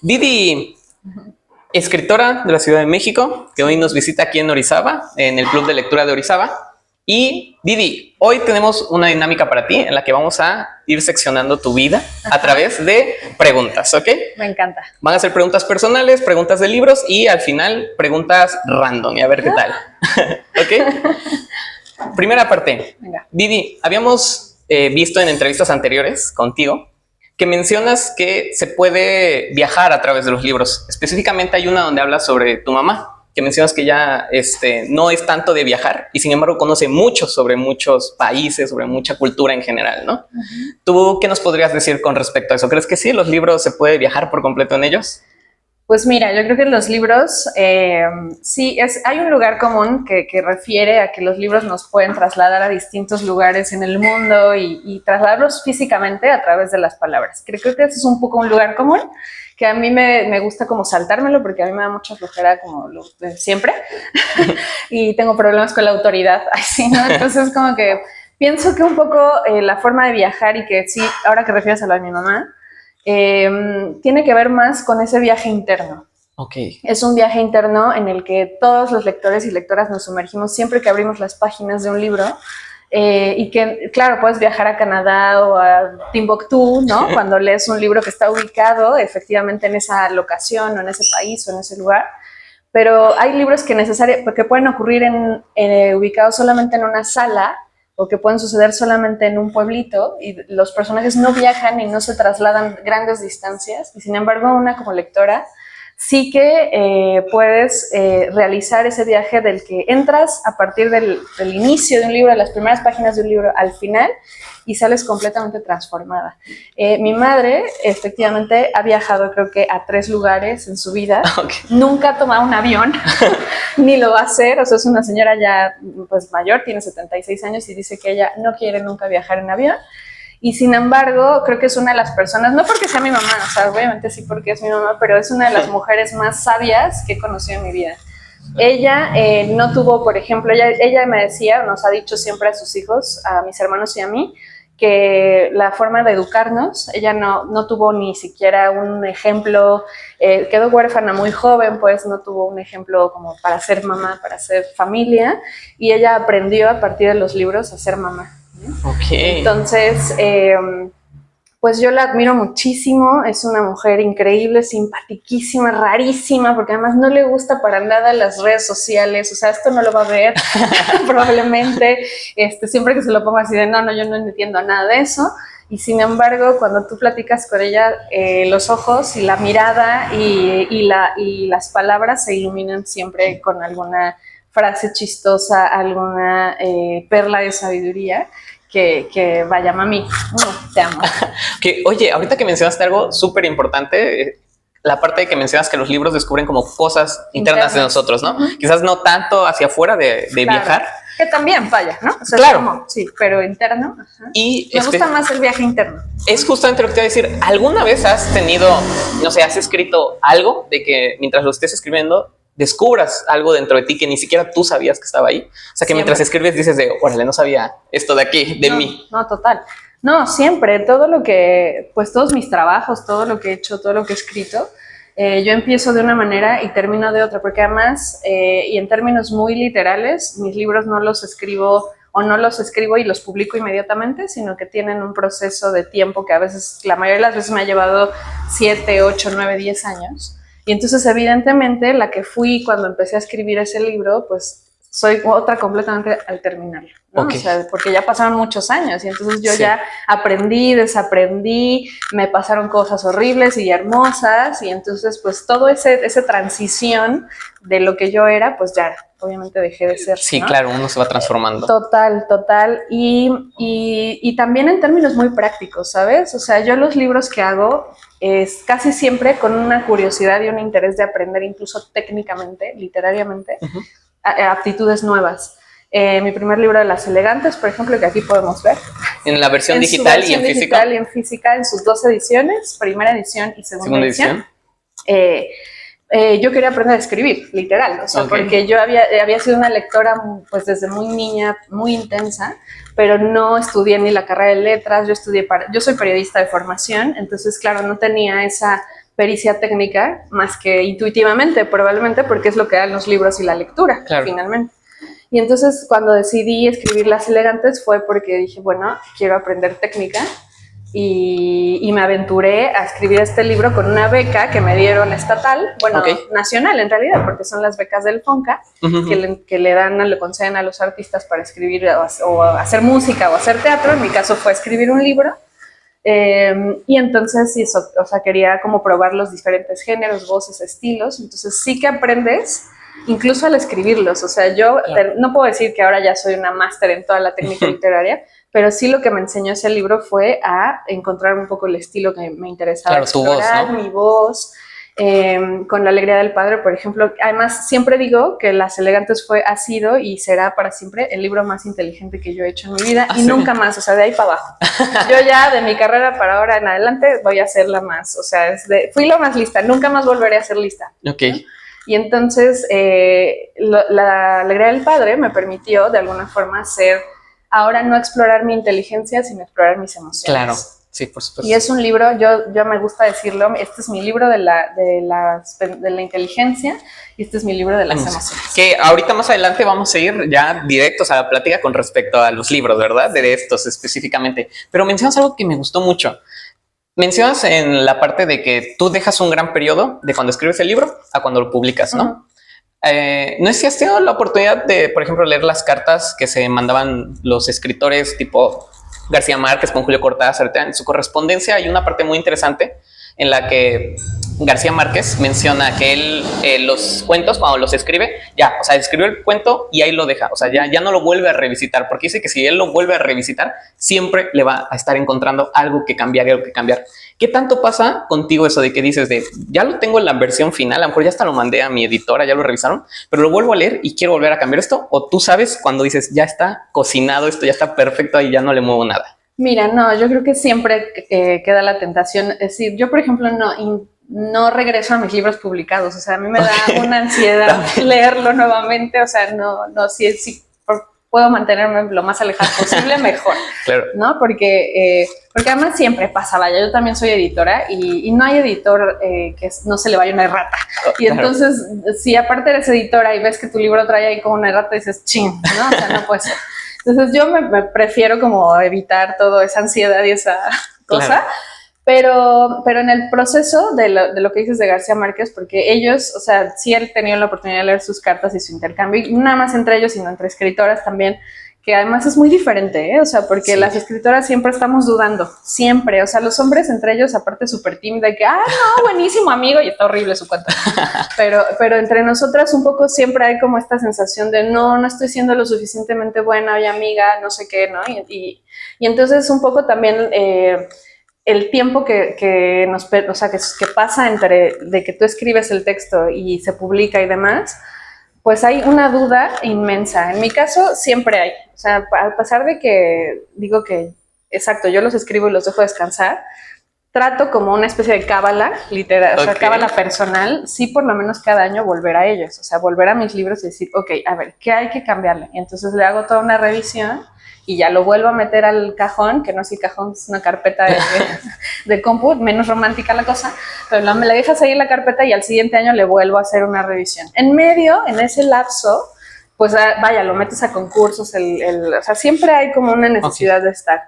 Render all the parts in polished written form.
Didi, escritora de la Ciudad de México, que hoy nos visita aquí en Orizaba, en el Club de Lectura de Orizaba. Y Didi, hoy tenemos una dinámica para ti en la que vamos a ir seccionando tu vida a través de preguntas, ¿ok? Me encanta. Van a ser preguntas personales, preguntas de libros y al final preguntas random y a ver qué tal. ¿Ok? Primera parte. Venga. Didi, habíamos visto en entrevistas anteriores contigo que mencionas que se puede viajar a través de los libros. Específicamente hay una donde hablas sobre tu mamá, que mencionas que ya no es tanto de viajar y sin embargo conoce mucho sobre muchos países, sobre mucha cultura en general, ¿no? ¿Tú qué nos podrías decir con respecto a eso? ¿Crees que sí, los libros se puede viajar por completo en ellos? Pues mira, yo creo que en los libros sí, hay un lugar común que refiere a que los libros nos pueden trasladar a distintos lugares en el mundo y trasladarlos físicamente a través de las palabras. Creo que ese es un poco un lugar común que a mí me gusta como saltármelo porque a mí me da mucha flojera como lo de siempre y tengo problemas con la autoridad, así, ¿no? Entonces como que pienso que un poco la forma de viajar y que sí, ahora que refieres a lo de mi mamá, tiene que ver más con ese viaje interno. Okay. Es un viaje interno en el que todos los lectores y lectoras nos sumergimos siempre que abrimos las páginas de un libro y que, claro, puedes viajar a Canadá o a Timbuktu, ¿no? Cuando lees un libro que está ubicado efectivamente en esa locación o en ese país o en ese lugar. Pero hay libros que pueden ocurrir ubicados solamente en una sala o que pueden suceder solamente en un pueblito y los personajes no viajan y no se trasladan grandes distancias y sin embargo una como lectora sí que puedes realizar ese viaje del que entras a partir del inicio de un libro, de las primeras páginas de un libro al final y sales completamente transformada. Mi madre efectivamente ha viajado creo que a 3 lugares en su vida, nunca ha tomado un avión, ni lo va a hacer, o sea es una señora ya pues mayor, tiene 76 años y dice que ella no quiere nunca viajar en avión. Y sin embargo, creo que es una de las personas, no porque sea mi mamá, o sea, obviamente sí porque es mi mamá, pero es una de las mujeres más sabias que he conocido en mi vida. Ella no tuvo, por ejemplo, ella me decía, nos ha dicho siempre a sus hijos, a mis hermanos y a mí, que la forma de educarnos, ella no tuvo ni siquiera un ejemplo, quedó huérfana muy joven, pues no tuvo un ejemplo como para ser mamá, para ser familia, y ella aprendió a partir de los libros a ser mamá. Okay. Entonces, pues yo la admiro muchísimo, es una mujer increíble, simpatiquísima, rarísima, porque además no le gusta para nada las redes sociales, o sea, esto no lo va a ver probablemente, siempre que se lo pongo así de no, yo no entiendo nada de eso, y sin embargo, cuando tú platicas con ella, los ojos y la mirada y las palabras se iluminan siempre con alguna frase chistosa, alguna perla de sabiduría, que vaya, mami, te amo. Que, oye, ahorita que mencionaste algo súper importante, la parte de que mencionas que los libros descubren como cosas internas de nosotros, ¿no? Quizás no tanto hacia afuera de claro, viajar. Que también vaya, ¿no? O sea, claro. Como, sí, pero interno. Ajá. Y me gusta más el viaje interno. Es justamente lo que te iba a decir. ¿Alguna vez has tenido, no sé, has escrito algo de que mientras lo estés escribiendo descubras algo dentro de ti que ni siquiera tú sabías que estaba ahí? O sea, que siempre. Mientras escribes dices de, órale, no sabía esto de aquí, de mí. No, total. No, siempre, todo lo que, pues todos mis trabajos, todo lo que he hecho, todo lo que he escrito, yo empiezo de una manera y termino de otra, porque además, y en términos muy literales, mis libros no los escribo y los publico inmediatamente, sino que tienen un proceso de tiempo que a veces, la mayoría de las veces me ha llevado 7, 8, 9, 10 años. Y entonces, evidentemente, la que fui cuando empecé a escribir ese libro, pues soy otra completamente al terminarlo, ¿no? Okay. O sea, porque ya pasaron muchos años y entonces yo ya aprendí, desaprendí, me pasaron cosas horribles y hermosas y entonces pues todo esa transición de lo que yo era, pues ya obviamente dejé de ser. Sí, ¿no? Claro, uno se va transformando. Total. Y también en términos muy prácticos, ¿sabes? O sea, yo los libros que hago es casi siempre con una curiosidad y un interés de aprender incluso técnicamente, literariamente, aptitudes nuevas. Mi primer libro de Las Elegantes, por ejemplo, que aquí podemos ver. En la versión digital y en física. Digital y en física, en sus 2 ediciones, primera edición y segunda edición. Yo quería aprender a escribir, literal, o sea, porque yo había sido una lectora pues desde muy niña, muy intensa, pero no estudié ni la carrera de letras, yo soy periodista de formación, entonces claro, no tenía esa pericia técnica más que intuitivamente, probablemente porque es lo que dan los libros y la lectura, claro, finalmente. Y entonces cuando decidí escribir Las Elegantes fue porque dije, bueno, quiero aprender técnica y me aventuré a escribir este libro con una beca que me dieron estatal, bueno, nacional en realidad, porque son las becas del FONCA, que le conceden a los artistas para escribir o hacer música o hacer teatro. En mi caso fue escribir un libro. Y entonces eso, o sea, quería como probar los diferentes géneros, voces, estilos. Entonces sí que aprendes incluso al escribirlos. O sea, yo no puedo decir que ahora ya soy una máster en toda la técnica literaria, pero sí lo que me enseñó ese libro fue a encontrar un poco el estilo que me interesaba, explorar, tu voz, ¿no? Mi voz. Con La Alegría del Padre, por ejemplo. Además, siempre digo que Las Elegantes ha sido y será para siempre el libro más inteligente que yo he hecho en mi vida, y nunca más, o sea, de ahí para abajo. Yo ya de mi carrera para ahora en adelante voy a ser la más, o sea, fui la más lista, nunca más volveré a ser lista. Ok. ¿No? Y entonces La Alegría del Padre me permitió de alguna forma ahora no explorar mi inteligencia, sino explorar mis emociones. Claro. Sí, por supuesto. Y es un libro, yo me gusta decirlo, este es mi libro de la inteligencia y este es mi libro de las emociones. Que ahorita más adelante vamos a ir ya directos a la plática con respecto a los libros, ¿verdad? De estos específicamente. Pero mencionas algo que me gustó mucho. Mencionas en la parte de que tú dejas un gran periodo de cuando escribes el libro a cuando lo publicas, ¿no? No sé si has tenido la oportunidad de, por ejemplo, leer las cartas que se mandaban los escritores tipo García Márquez con Julio Cortázar. En su correspondencia hay una parte muy interesante en la que García Márquez menciona que él los cuentos, cuando los escribe, ya, o sea, escribió el cuento y ahí lo deja, o sea, ya no lo vuelve a revisitar, porque dice que si él lo vuelve a revisitar, siempre le va a estar encontrando algo que cambiar y algo que cambiar. ¿Qué tanto pasa contigo eso de que dices ya lo tengo en la versión final, a lo mejor ya hasta lo mandé a mi editora, ya lo revisaron, pero lo vuelvo a leer y quiero volver a cambiar esto? ¿O tú sabes cuando dices, ya está cocinado esto, ya está perfecto y ya no le muevo nada? Mira, no, yo creo que siempre queda la tentación. Es decir, yo, por ejemplo, no regreso a mis libros publicados. O sea, a mí me da una ansiedad leerlo nuevamente. O sea, si puedo mantenerme lo más alejado posible, mejor. Claro. ¿No? Porque además siempre pasa, vaya, yo también soy editora y no hay editor que no se le vaya una errata. Y claro, entonces, si aparte eres editora y ves que tu libro trae ahí como una errata, dices, ching, ¿no? O sea, no puede ser. Entonces yo me prefiero como evitar toda esa ansiedad y esa cosa, claro. Pero en el proceso de lo que dices de García Márquez, porque ellos, o sea, sí han tenido la oportunidad de leer sus cartas y su intercambio, y no nada más entre ellos, sino entre escritoras también, que además es muy diferente, ¿eh? O sea, porque las escritoras siempre estamos dudando, siempre, o sea, los hombres entre ellos, aparte súper tímida, y que, no, buenísimo amigo, y está horrible su cuento, pero entre nosotras un poco siempre hay como esta sensación de no estoy siendo lo suficientemente buena, oye amiga, no sé qué, ¿no? Y entonces un poco también el tiempo que pasa entre de que tú escribes el texto y se publica y demás, pues hay una duda inmensa. En mi caso siempre hay, o sea, a pesar de que digo que, exacto, yo los escribo y los dejo descansar, trato como una especie de cábala literal, o sea, cábala personal, sí, por lo menos cada año volver a ellos, o sea, volver a mis libros y decir, ok, a ver, ¿qué hay que cambiarle? Y entonces le hago toda una revisión y ya lo vuelvo a meter al cajón, que no es el cajón, es una carpeta de compu, menos romántica la cosa, pero me la dejas ahí en la carpeta y al siguiente año le vuelvo a hacer una revisión. En medio, en ese lapso, pues vaya, lo metes a concursos, o sea, siempre hay como una necesidad de estar.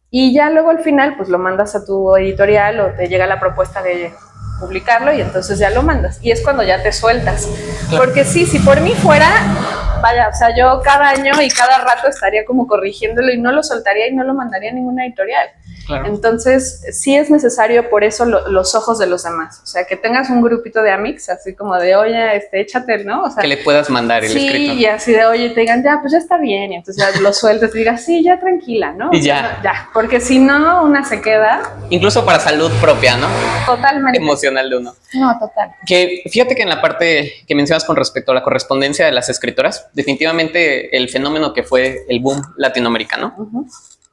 Y ya luego al final, pues lo mandas a tu editorial o te llega la propuesta de publicarlo y entonces ya lo mandas. Y es cuando ya te sueltas. Claro. Porque sí, si por mí fuera, vaya, o sea, yo cada año y cada rato estaría como corrigiéndolo y no lo soltaría y no lo mandaría a ninguna editorial. Claro. Entonces, sí es necesario por eso los ojos de los demás. O sea, que tengas un grupito de amics, así como de, oye, échate, ¿no? O sea, que le puedas mandar el escrito. Sí, y así de, oye, te digan, ya, pues ya está bien. Y entonces ya lo sueltas y digas, sí, ya tranquila, ¿no? Y ya. Ya, porque si no, una se queda. Incluso para salud propia, ¿no? Totalmente. Emocional de uno. No, total. Que fíjate que en la parte que mencionas con respecto a la correspondencia de las escritoras, definitivamente el fenómeno que fue el boom latinoamericano,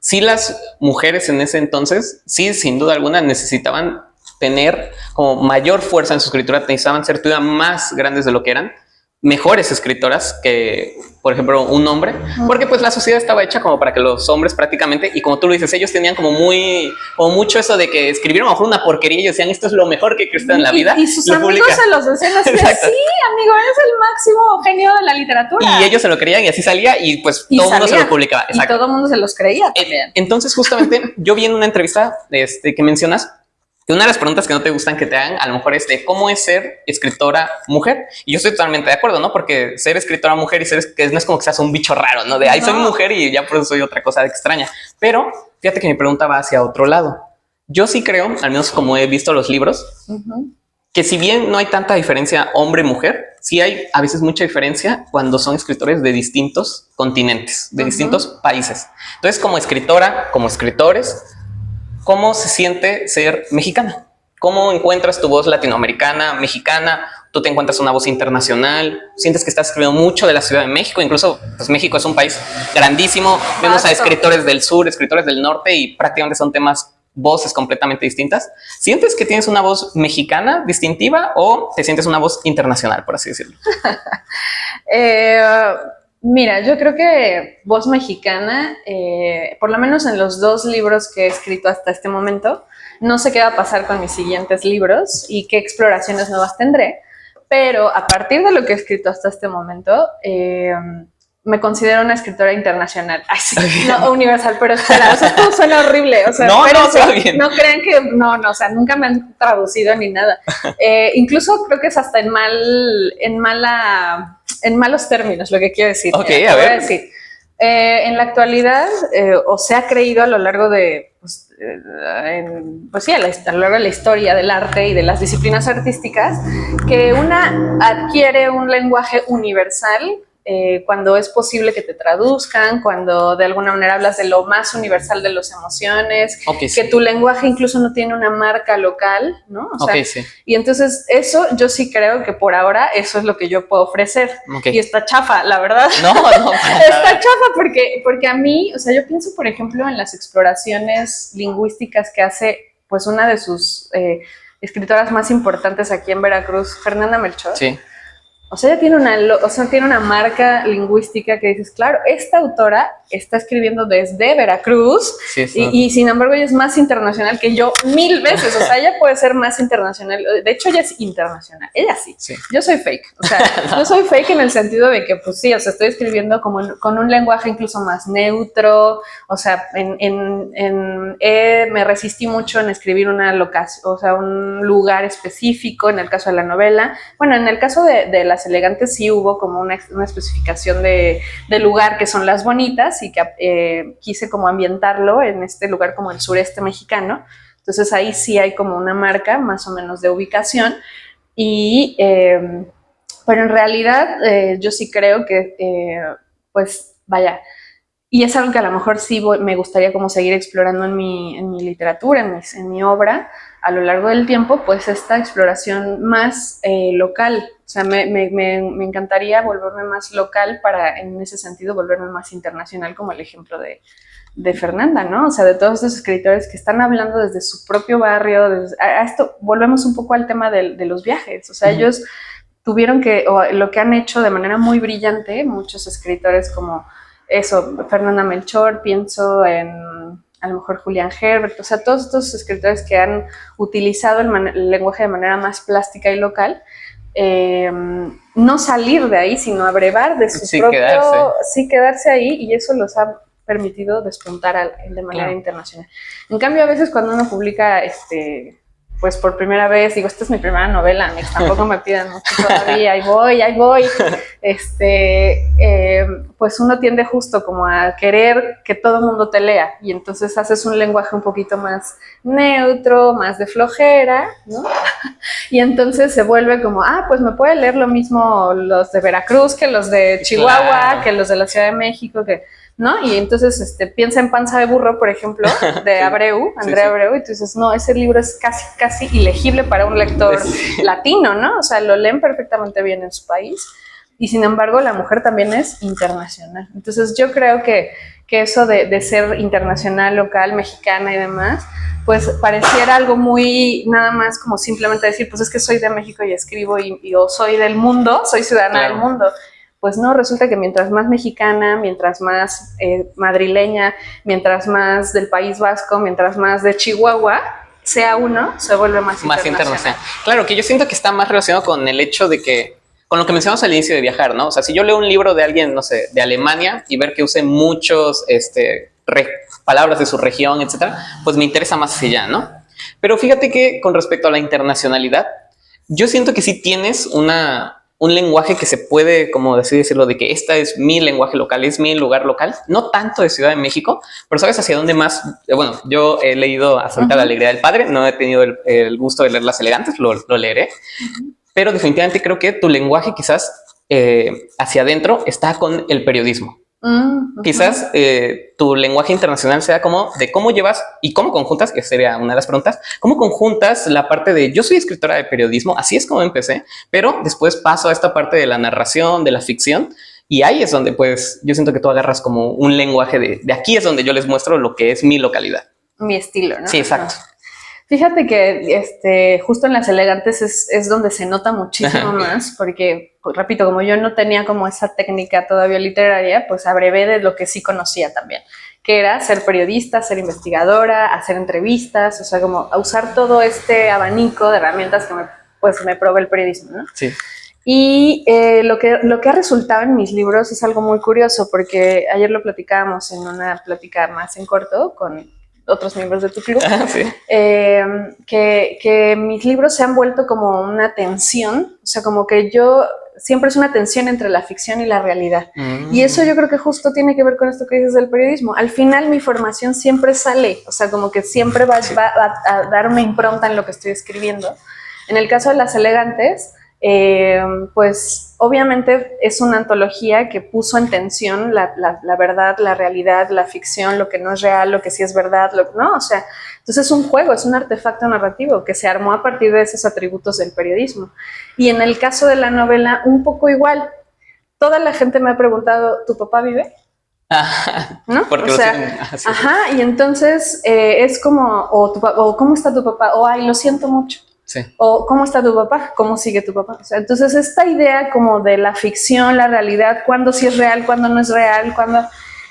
sí, las mujeres en ese entonces, sí, sin duda alguna, necesitaban tener como mayor fuerza en su escritura, necesitaban ser todavía más grandes de lo que eran, mejores escritoras que por ejemplo, un hombre, porque pues la sociedad estaba hecha como para que los hombres prácticamente, y como tú lo dices, ellos tenían como mucho eso de que escribieron a lo mejor una porquería y ellos decían, esto es lo mejor que existe en la vida. Y sus amigos se los decían así, sí, amigo, eres el máximo genio de la literatura. Y ellos se lo creían y así salía y pues todo el mundo se lo publicaba. Exacto. Y todo el mundo se los creía también. Entonces justamente yo vi en una entrevista que mencionas que una de las preguntas que no te gustan que te hagan a lo mejor es de cómo es ser escritora mujer. Y yo estoy totalmente de acuerdo, ¿no? Porque ser escritora mujer y que no es como que seas un bicho raro, ¿no? De, ay, soy mujer y ya por eso soy otra cosa extraña. Pero fíjate que mi pregunta va hacia otro lado. Yo sí creo, al menos como he visto los libros, que si bien no hay tanta diferencia hombre-mujer, sí hay a veces mucha diferencia cuando son escritores de distintos continentes, de distintos países. Entonces, como escritora, como escritores, ¿cómo se siente ser mexicana? ¿Cómo encuentras tu voz latinoamericana, mexicana? ¿Tú te encuentras una voz internacional? ¿Sientes que estás escribiendo mucho de la Ciudad de México? Incluso, pues México es un país grandísimo. Vemos a escritores del sur, escritores del norte y prácticamente son temas, voces completamente distintas. ¿Sientes que tienes una voz mexicana distintiva o te sientes una voz internacional, por así decirlo? Mira, yo creo que voz mexicana, por lo menos en los 2 libros que he escrito hasta este momento, no sé qué va a pasar con mis siguientes libros y qué exploraciones nuevas tendré, pero a partir de lo que he escrito hasta este momento, me considero una escritora internacional. Ay, sí, no universal, pero espera, o sea, esto suena horrible. O sea, no está bien. No crean que, no, o sea, nunca me han traducido ni nada. Incluso creo que es hasta en malos términos lo que quiero decir. Ok, a ver. En la actualidad, o se ha creído a lo largo de, a lo largo de la historia del arte y de las disciplinas artísticas, que una adquiere un lenguaje universal cuando es posible que te traduzcan, cuando de alguna manera hablas de lo más universal de las emociones, que tu lenguaje incluso no tiene una marca local, ¿no? O sea, y entonces eso yo sí creo que por ahora eso es lo que yo puedo ofrecer. Y está chafa, la verdad. No. Está chafa porque a mí, o sea, yo pienso, por ejemplo, en las exploraciones lingüísticas que hace pues una de sus escritoras más importantes aquí en Veracruz, Fernanda Melchor. Sí. O sea, ella tiene una marca lingüística que dices, claro, esta autora está escribiendo desde Veracruz y sin embargo ella es más internacional que yo 1000 veces. O sea, ella puede ser más internacional. De hecho, ella es internacional. Ella sí. Yo soy fake. O sea, yo soy fake en el sentido de que, pues sí, o sea, estoy escribiendo como con un lenguaje incluso más neutro. O sea, me resistí mucho en escribir una locación, o sea, un lugar específico en el caso de la novela. Bueno, en el caso de Las Elegantes sí hubo como una especificación de lugar, que son Las Bonitas, y que quise como ambientarlo en este lugar como el sureste mexicano. Entonces ahí sí hay como una marca más o menos de ubicación pero en realidad yo sí creo que pues vaya, y es algo que a lo mejor sí me gustaría como seguir explorando en mi literatura, en mi obra a lo largo del tiempo, pues esta exploración más local. O sea, me encantaría volverme más local para, en ese sentido, volverme más internacional, como el ejemplo de Fernanda, ¿no? O sea, de todos estos escritores que están hablando desde su propio barrio. A esto volvemos un poco al tema de los viajes. O sea, ellos tuvieron lo que han hecho de manera muy brillante, muchos escritores como eso, Fernanda Melchor, pienso en a lo mejor Julián Herbert, o sea, todos estos escritores que han utilizado el lenguaje de manera más plástica y local, no salir de ahí, sino abrevar de su propio... quedarse ahí, y eso los ha permitido despuntar de manera internacional. En cambio, a veces cuando uno publica pues por primera vez, digo, esta es mi primera novela, amigos, tampoco me pidan mucho todavía, ahí voy, pues uno tiende justo como a querer que todo el mundo te lea, y entonces haces un lenguaje un poquito más neutro, más de flojera, ¿no? Y entonces se vuelve como, pues me puede leer lo mismo los de Veracruz que los de Chihuahua, que los de la Ciudad de México, ¿no? Y entonces piensa en Panza de Burro, por ejemplo, de Abreu, Andrea Abreu, y tú dices, no, ese libro es casi ilegible para un lector latino, ¿no? O sea, lo leen perfectamente bien en su país, y sin embargo la mujer también es internacional. Entonces yo creo que eso de ser internacional, local, mexicana y demás, pues pareciera algo muy, nada más como simplemente decir, pues es que soy de México y escribo, y o soy del mundo, soy ciudadana del mundo. Pues no, resulta que mientras más mexicana, mientras más madrileña, mientras más del País Vasco, mientras más de Chihuahua sea uno, se vuelve más internacional. Claro, que yo siento que está más relacionado con el hecho de que, con lo que mencionamos al inicio de viajar, ¿no? O sea, si yo leo un libro de alguien, no sé, de Alemania y ver que use muchos palabras de su región, etcétera, pues me interesa más hacia allá, ¿no? Pero fíjate que con respecto a la internacionalidad, yo siento que sí tienes un lenguaje que se puede, como decirlo, de que esta es mi lenguaje local, es mi lugar local, no tanto de Ciudad de México, pero ¿sabes hacia dónde más? Bueno, yo he leído hasta ahorita La Alegría del Padre, no he tenido el gusto de leer Las Elegantes, lo leeré, pero definitivamente creo que tu lenguaje quizás hacia adentro está con el periodismo. Quizás tu lenguaje internacional sea como de cómo llevas y cómo conjuntas, que sería una de las preguntas, cómo conjuntas la parte de yo soy escritora de periodismo, así es como empecé, pero después paso a esta parte de la narración, de la ficción, y ahí es donde pues yo siento que tú agarras como un lenguaje de aquí es donde yo les muestro lo que es mi localidad. Mi estilo, ¿no? Sí, exacto. Fíjate que justo en Las Elegantes es donde se nota muchísimo más, porque, pues, repito, como yo no tenía como esa técnica todavía literaria, pues abrevé de lo que sí conocía también, que era ser periodista, ser investigadora, hacer entrevistas, o sea, como usar todo este abanico de herramientas que me provee el periodismo, ¿no? Sí. Y lo que ha resultado en mis libros es algo muy curioso, porque ayer lo platicábamos en una plática más en corto con otros miembros de tu club, Sí. que mis libros se han vuelto como una tensión, o sea, como que yo siempre es una tensión entre la ficción y la realidad. Y eso yo creo que justo tiene que ver con esto que dices del periodismo. Al final mi formación siempre sale, o sea, como que siempre va a dar una impronta en lo que estoy escribiendo. En el caso de Las Elegantes, pues obviamente es una antología que puso en tensión la verdad, la realidad, la ficción, lo que no es real, lo que sí es verdad, ¿no? O sea, entonces es un juego, es un artefacto narrativo que se armó a partir de esos atributos del periodismo. Y en el caso de la novela, un poco igual. Toda la gente me ha preguntado, ¿tu papá vive? ¿No? Porque o sea, sí. Ajá, y entonces es como, o ¿cómo está tu papá? O, ay, lo siento mucho. Sí. O ¿cómo está tu papá? ¿Cómo sigue tu papá? O sea, entonces esta idea como de la ficción, la realidad, cuándo sí es real, cuándo no es real, cuándo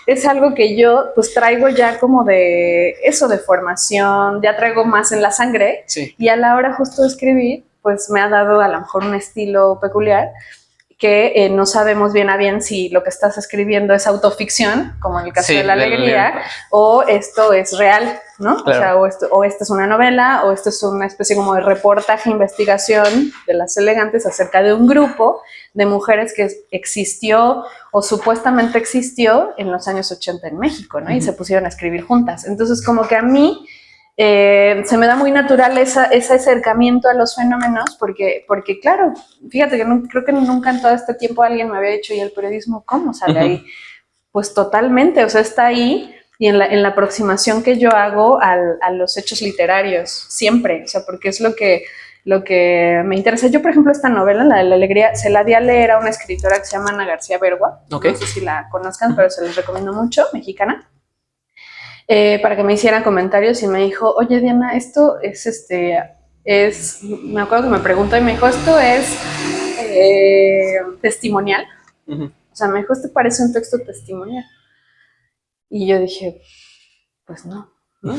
es algo que yo pues traigo ya como de eso, de formación, ya traigo más en la sangre. Sí. Y a la hora justo de escribir pues me ha dado a lo mejor un estilo peculiar que no sabemos bien a bien si lo que estás escribiendo es autoficción, como en el caso de La Alegría, o esto es real, ¿no? Claro. O sea, o esto es una novela, o esto es una especie como de reportaje, investigación de Las Elegantes acerca de un grupo de mujeres que existió o supuestamente existió en los años 80 en México, ¿no? Y se pusieron a escribir juntas. Entonces, como que a mí se me da muy natural ese acercamiento a los fenómenos porque claro, fíjate que creo que nunca en todo este tiempo alguien me había dicho, ¿y el periodismo cómo sale ahí? Pues totalmente, o sea, está ahí y en la aproximación que yo hago a los hechos literarios, siempre, o sea, porque es lo que me interesa. Yo, por ejemplo, esta novela, La de la Alegría, se la di a leer a una escritora que se llama Ana García Bergua, no sé si la conozcan, pero se les recomiendo mucho, mexicana. Para que me hicieran comentarios y me dijo, oye Diana, esto es, me acuerdo que me preguntó y me dijo, esto es testimonial. O sea, me dijo, ¿este parece un texto testimonial? Y yo dije, pues no.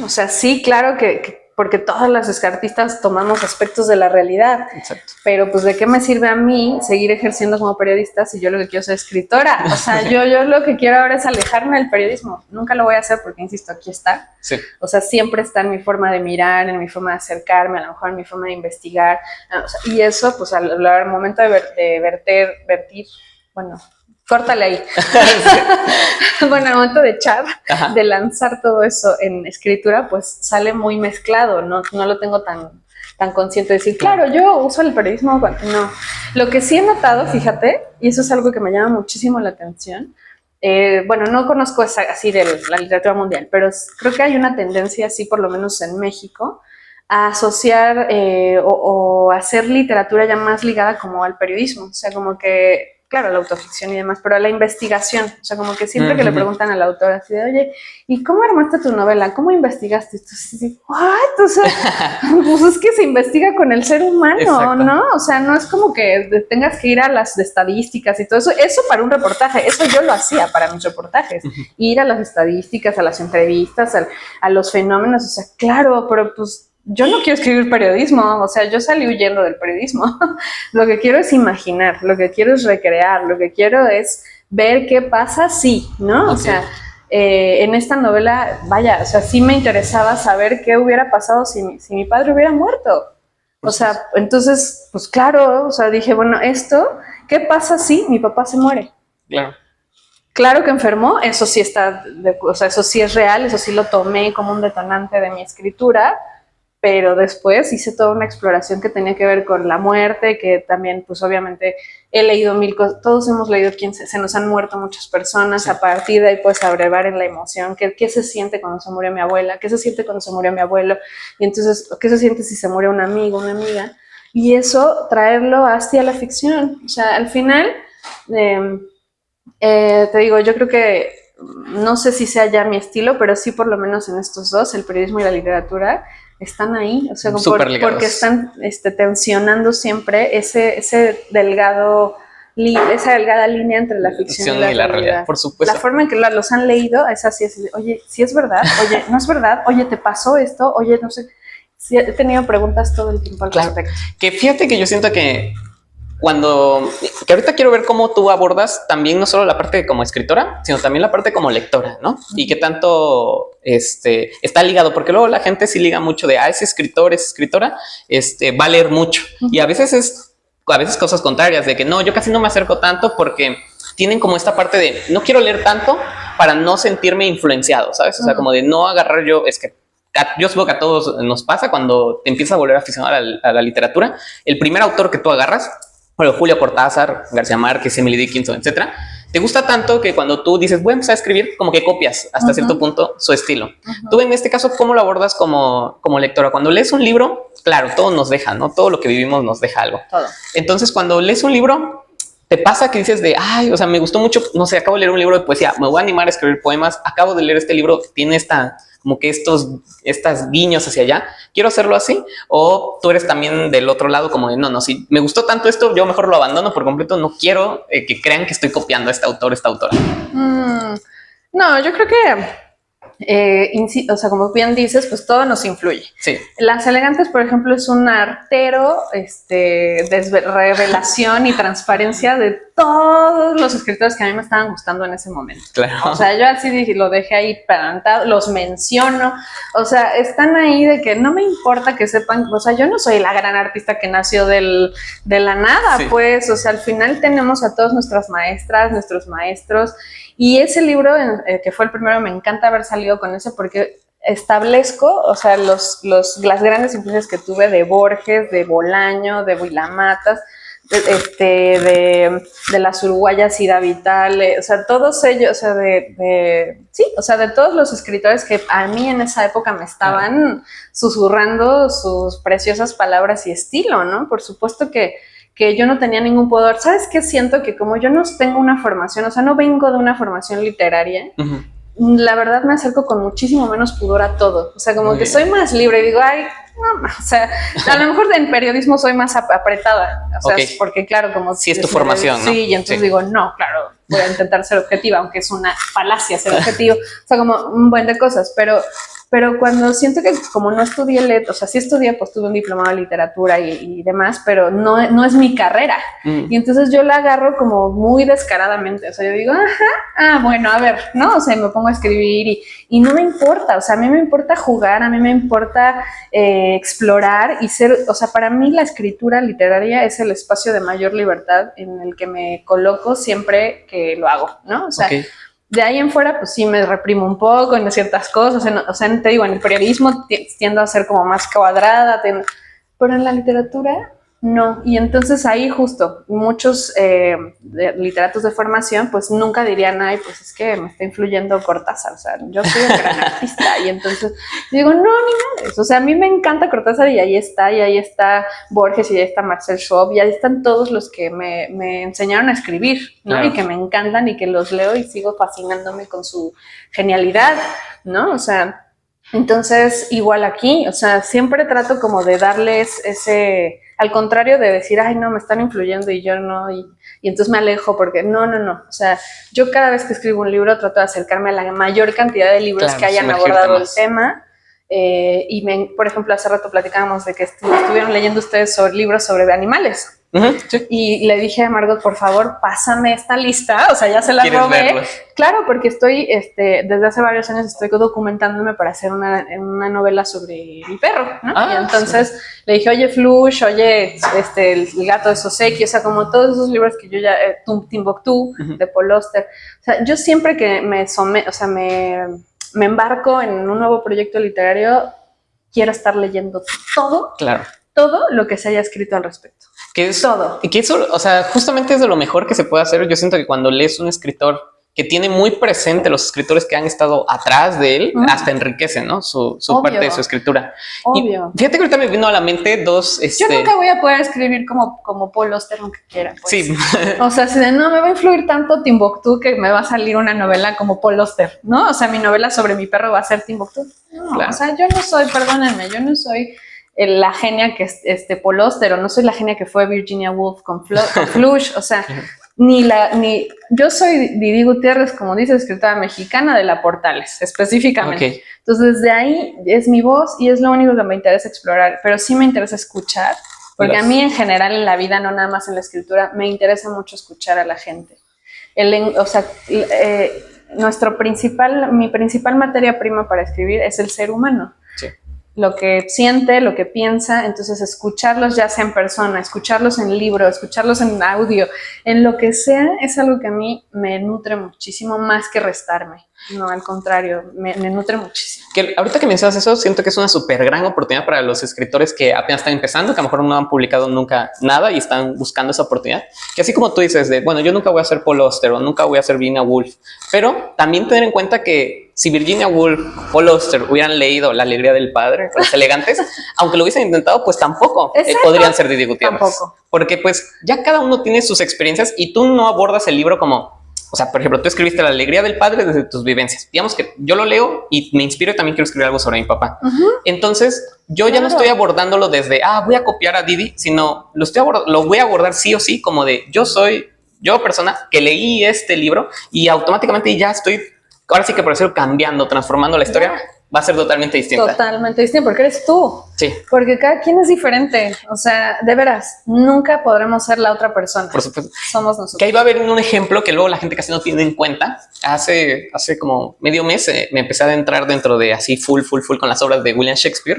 O sea, sí, claro que porque todas las artistas tomamos aspectos de la realidad. Exacto. Pero pues de qué me sirve a mí seguir ejerciendo como periodista si yo lo que quiero es ser escritora. O sea, yo lo que quiero ahora es alejarme del periodismo. Nunca lo voy a hacer porque, insisto, aquí está. Sí. O sea, siempre está en mi forma de mirar, en mi forma de acercarme, a lo mejor en mi forma de investigar. O sea, y eso, pues al momento de vertir, bueno, córtale ahí. Bueno, al momento de echar, de lanzar todo eso en escritura, pues sale muy mezclado, no lo tengo tan consciente de decir, claro, yo uso el periodismo, no. Lo que sí he notado, fíjate, y eso es algo que me llama muchísimo la atención, bueno, no conozco así de la literatura mundial, pero creo que hay una tendencia así, por lo menos en México, a asociar o hacer literatura ya más ligada como al periodismo, o sea, como que claro, la autoficción y demás, pero a la investigación. O sea, como que siempre que le preguntan a la autora así de, oye, ¿y cómo armaste tu novela? ¿Cómo investigaste? Entonces, ¿what? O sea, pues es que se investiga con el ser humano, exacto, ¿no? O sea, no es como que tengas que ir a las estadísticas y todo eso. Eso para un reportaje, eso yo lo hacía para mis reportajes. Ir a las estadísticas, a las entrevistas, a los fenómenos. O sea, claro, pero pues yo no quiero escribir periodismo, o sea, yo salí huyendo del periodismo. Lo que quiero es imaginar, lo que quiero es recrear, lo que quiero es ver qué pasa si, ¿no? Okay. O sea, en esta novela, vaya, o sea, sí me interesaba saber qué hubiera pasado si mi padre hubiera muerto. O sea, entonces, pues claro, o sea, dije, bueno, ¿qué pasa si mi papá se muere? Claro. Claro que enfermó, eso sí está, o sea, eso sí es real, eso sí lo tomé como un detonante de mi escritura, pero después hice toda una exploración que tenía que ver con la muerte, que también, pues obviamente he leído mil cosas, todos hemos leído se nos han muerto muchas personas, sí. A partir de ahí puedes abrevar en la emoción, ¿qué se siente cuando se murió mi abuela? ¿Qué se siente cuando se murió mi abuelo? Y entonces, ¿qué se siente si se muere un amigo, una amiga? Y eso, traerlo hacia la ficción, o sea, al final, te digo, yo creo que, no sé si sea ya mi estilo, pero sí por lo menos en estos dos, el periodismo y la literatura, están ahí, o sea, porque están tensionando siempre esa delgada línea entre la ficción y la realidad. Por supuesto. La forma en que los han leído es así, oye, ¿sí es verdad? Oye, ¿no es verdad? Oye, ¿te pasó esto? Oye, no sé. Sí, he tenido preguntas todo el tiempo al respecto. Que fíjate que yo siento que que ahorita quiero ver cómo tú abordas también no solo la parte como escritora, sino también la parte como lectora, ¿no? Y qué tanto está ligado, porque luego la gente sí liga mucho de, es escritor, es escritora, va a leer mucho. Y a veces cosas contrarias, de que no, yo casi no me acerco tanto porque tienen como esta parte de, no quiero leer tanto para no sentirme influenciado, ¿sabes? O sea, como de no agarrar yo supongo que a todos nos pasa cuando te empiezas a volver aficionado a la literatura, el primer autor que tú agarras, bueno, Julio Cortázar, García Márquez, Emily Dickinson, etcétera, te gusta tanto que cuando tú dices, voy a empezar a escribir, como que copias hasta cierto punto su estilo. Tú en este caso, ¿cómo lo abordas como lectora? Cuando lees un libro, claro, todo nos deja, ¿no? Todo lo que vivimos nos deja algo. Todo. Entonces, cuando lees un libro, te pasa que dices o sea, me gustó mucho, no sé, acabo de leer un libro de poesía, me voy a animar a escribir poemas, acabo de leer este libro, tiene como que estas guiños hacia allá, quiero hacerlo así, o tú eres también del otro lado como de, no, si me gustó tanto esto, yo mejor lo abandono por completo, no quiero que crean que estoy copiando a este autor, esta autora. No, yo creo que, o sea, como bien dices, pues todo nos influye. Sí. Las Elegantes, por ejemplo, es un artero de revelación y transparencia de todos los escritores que a mí me estaban gustando en ese momento. Claro. O sea, yo así lo dejé ahí plantado, los menciono. O sea, están ahí de que no me importa que sepan, o sea, yo no soy la gran artista que nació de la nada, sí. Pues, o sea, al final tenemos a todas nuestras maestras, nuestros maestros. Y ese libro, que fue el primero, me encanta haber salido con ese porque establezco, o sea, las grandes influencias que tuve de Borges, de Bolaño, de Huilamatas, de las uruguayas Ida Vital, o sea, todos ellos, o sea, sí, o sea, de todos los escritores que a mí en esa época me estaban susurrando sus preciosas palabras y estilo, ¿no? Por supuesto que yo no tenía ningún pudor. ¿Sabes qué? Siento que como yo no tengo una formación, o sea, no vengo de una formación literaria, la verdad me acerco con muchísimo menos pudor a todo. O sea, como que soy más libre y digo, no, o sea, a lo mejor en periodismo soy más apretada. O sea, porque claro, como... Sí, es tu formación, ¿no? Sí, y entonces digo, no, claro, voy a intentar ser objetiva, aunque es una falacia ser objetivo. O sea, como un buen de cosas, pero cuando siento que como no estudié o sea, sí estudié, pues tuve un diplomado de literatura y demás, pero no es mi carrera. Y entonces yo la agarro como muy descaradamente. O sea, yo digo, bueno, a ver, ¿no? O sea, me pongo a escribir y no me importa. O sea, a mí me importa jugar, a mí me importa explorar y ser, o sea, para mí la escritura literaria es el espacio de mayor libertad en el que me coloco siempre que lo hago, ¿no? O sea, de ahí en fuera, pues sí me reprimo un poco en ciertas cosas. O sea, te digo, en el periodismo tiendo a ser como más cuadrada, pero en la literatura, No, y entonces ahí justo muchos literatos de formación pues nunca dirían, ay, pues es que me está influyendo Cortázar, o sea, yo soy un gran artista, y entonces digo, no, ni nada de eso, o sea, a mí me encanta Cortázar y ahí está Borges y ahí está Marcel Schwab y ahí están todos los que me enseñaron a escribir, ¿no? Claro. Y que me encantan y que los leo y sigo fascinándome con su genialidad, ¿no? O sea, entonces igual aquí, o sea, siempre trato como de darles ese... Al contrario de decir, ay, no, me están influyendo y yo no, y entonces me alejo porque no. O sea, yo cada vez que escribo un libro trato de acercarme a la mayor cantidad de libros que hayan abordado el tema. Por ejemplo, hace rato platicábamos de que estuvieron leyendo ustedes libros sobre animales. Sí. Y le dije a Margot, por favor, pásame esta lista, o sea, ya se la robé. Verlos? Claro, porque estoy, desde hace varios años estoy documentándome para hacer una novela sobre mi perro, ¿no? Y entonces sí. Le dije, oye, Flush, oye, el gato de Soseki, o sea, como todos esos libros que yo ya, Timbuktu, de Paul Auster, o sea, yo siempre que me embarco en un nuevo proyecto literario, quiero estar leyendo todo. Claro. Todo lo que se haya escrito al respecto. Que es todo. Y que eso, o sea, justamente es de lo mejor que se puede hacer. Yo siento que cuando lees un escritor que tiene muy presente los escritores que han estado atrás de él, hasta enriquece, ¿no? Su parte de su escritura. Obvio. Y fíjate que ahorita me vino a la mente dos... Yo nunca voy a poder escribir como Paul Auster, aunque quiera. Pues. Sí. O sea, si de no me va a influir tanto Timbuktu que me va a salir una novela como Paul Auster, ¿no? O sea, mi novela sobre mi perro va a ser Timbuktu. No, claro. O sea, yo no soy, perdónenme, yo no soy... la genia que es Paul Auster, o no soy la genia que fue Virginia Woolf con Flush, o sea, yo soy Didi Gutiérrez, como dice, escritora mexicana de la Portales, específicamente. Okay. Entonces, desde ahí es mi voz y es lo único que me interesa explorar, pero sí me interesa escuchar, porque a mí en general en la vida, no nada más en la escritura, me interesa mucho escuchar a la gente. Mi principal materia prima para escribir es el ser humano. Sí. Lo que siente, lo que piensa, entonces escucharlos ya sea en persona, escucharlos en libro, escucharlos en audio, en lo que sea, es algo que a mí me nutre muchísimo más que restarme. No, al contrario, me nutre muchísimo. Que ahorita que mencionas eso, siento que es una súper gran oportunidad para los escritores que apenas están empezando, que a lo mejor no han publicado nunca nada y están buscando esa oportunidad. Que así como tú dices, bueno, yo nunca voy a ser Paul Auster o nunca voy a ser Virginia Woolf, pero también tener en cuenta que si Virginia Woolf, Paul Auster hubieran leído La alegría del padre, Los elegantes, aunque lo hubiesen intentado, pues tampoco podrían ser Didi Gutiérrez. Tampoco. Porque pues ya cada uno tiene sus experiencias y tú no abordas el libro como... O sea, por ejemplo, tú escribiste La alegría del padre desde tus vivencias. Digamos que yo lo leo y me inspiro y también quiero escribir algo sobre mi papá. Entonces, yo ya no estoy abordándolo desde, voy a copiar a Didi, sino lo voy a abordar sí o sí como de yo persona que leí este libro y automáticamente ya estoy, ahora sí que por decirlo, cambiando, transformando la historia. Va a ser totalmente distinta. Totalmente distinta, porque eres tú. Sí. Porque cada quien es diferente. O sea, de veras, nunca podremos ser la otra persona. Por supuesto. Somos nosotros. Que ahí va a haber un ejemplo que luego la gente casi no tiene en cuenta. Hace como medio mes me empecé a adentrar dentro de así full con las obras de William Shakespeare.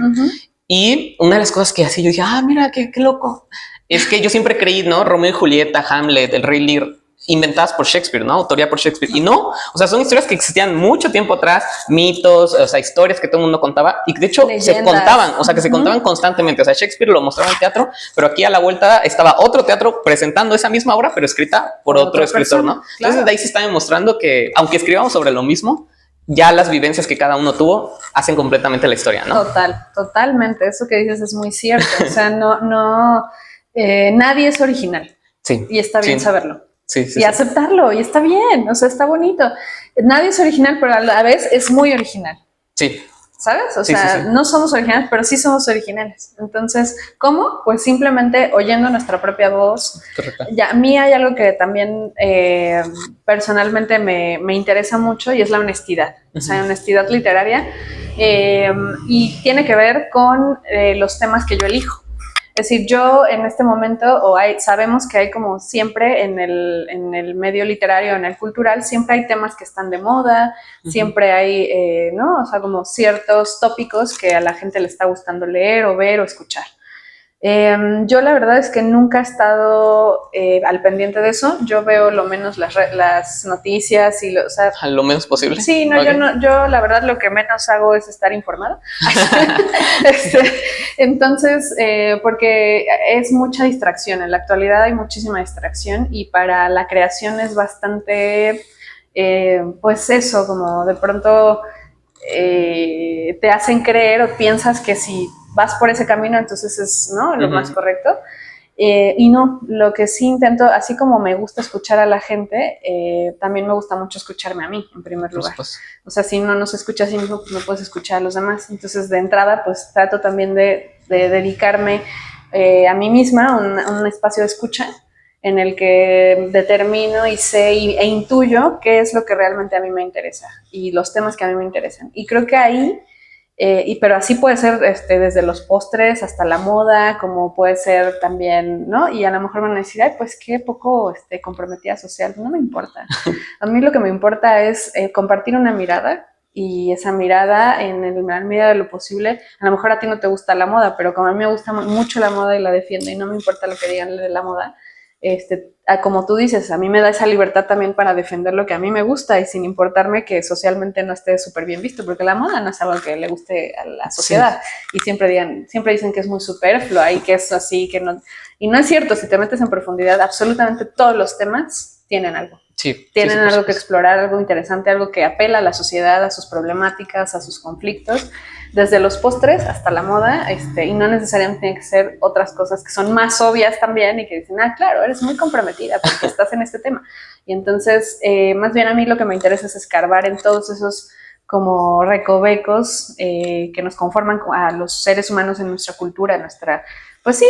Y una de las cosas que así yo dije, mira, qué loco. Es que yo siempre creí, ¿no? Romeo y Julieta, Hamlet, El Rey Lear, inventadas por Shakespeare, ¿no? Autoría por Shakespeare. Y no, o sea, son historias que existían mucho tiempo atrás, mitos, o sea, historias que todo el mundo contaba y de hecho leyendas. Se contaban, o sea, que se contaban constantemente. O sea, Shakespeare lo mostraba en teatro, pero aquí a la vuelta estaba otro teatro presentando esa misma obra, pero escrita por otro escritor, ¿no? Claro. Entonces, de ahí se está demostrando que, aunque escribamos sobre lo mismo, ya las vivencias que cada uno tuvo hacen completamente la historia, ¿no? Totalmente. Eso que dices es muy cierto. O sea, nadie es original. Sí. Y está bien saberlo. Sí, y aceptarlo, y está bien, o sea, está bonito. Nadie es original, pero a la vez es muy original. Sí. ¿Sabes? O sea, no somos originales, pero sí somos originales. Entonces, ¿cómo? Pues simplemente oyendo nuestra propia voz. Correcto. Ya, a mí hay algo que también personalmente me interesa mucho y es la honestidad. O sea, honestidad literaria. Y tiene que ver con los temas que yo elijo. Es decir, yo en este momento, sabemos que hay como siempre en el medio literario, en el cultural, siempre hay temas que están de moda, siempre hay, ¿no? O sea, como ciertos tópicos que a la gente le está gustando leer o ver o escuchar. Yo la verdad es que nunca he estado al pendiente de eso. Yo veo lo menos las noticias y o sea, lo menos posible. Sí, no, okay. Yo la verdad lo que menos hago es estar informada. Entonces, porque es mucha distracción. En la actualidad hay muchísima distracción y para la creación es bastante, pues eso, como de pronto te hacen creer o piensas que si vas por ese camino, entonces es, ¿no?, lo más correcto. Y no, lo que sí intento, así como me gusta escuchar a la gente, también me gusta mucho escucharme a mí, en primer lugar. O sea, si no nos escucha a sí mismo, pues no puedes escuchar a los demás. Entonces, de entrada, pues trato también de dedicarme a mí misma un espacio de escucha en el que determino y sé e intuyo qué es lo que realmente a mí me interesa y los temas que a mí me interesan. Y creo que ahí... pero así puede ser desde los postres hasta la moda, como puede ser también, ¿no? Y a lo mejor van a decir, ay, pues qué poco comprometida social. No me importa. A mí lo que me importa es compartir una mirada, y esa mirada, en la medida de lo posible, a lo mejor a ti no te gusta la moda, pero como a mí me gusta mucho la moda y la defiendo y no me importa lo que digan de la moda, como tú dices, a mí me da esa libertad también para defender lo que a mí me gusta y sin importarme que socialmente no esté súper bien visto, porque la moda no es algo que le guste a la sociedad. Sí. Y siempre dicen que es muy superflua y que es así, que no. Y no es cierto. Si te metes en profundidad, absolutamente todos los temas tienen algo. Sí, tienen algo que explorar, algo interesante, algo que apela a la sociedad, a sus problemáticas, a sus conflictos, desde los postres hasta la moda, y no necesariamente tiene que ser otras cosas que son más obvias también y que dicen, ah, claro, eres muy comprometida porque estás en este tema. Y entonces, más bien a mí lo que me interesa es escarbar en todos esos como recovecos que nos conforman a los seres humanos en nuestra cultura, en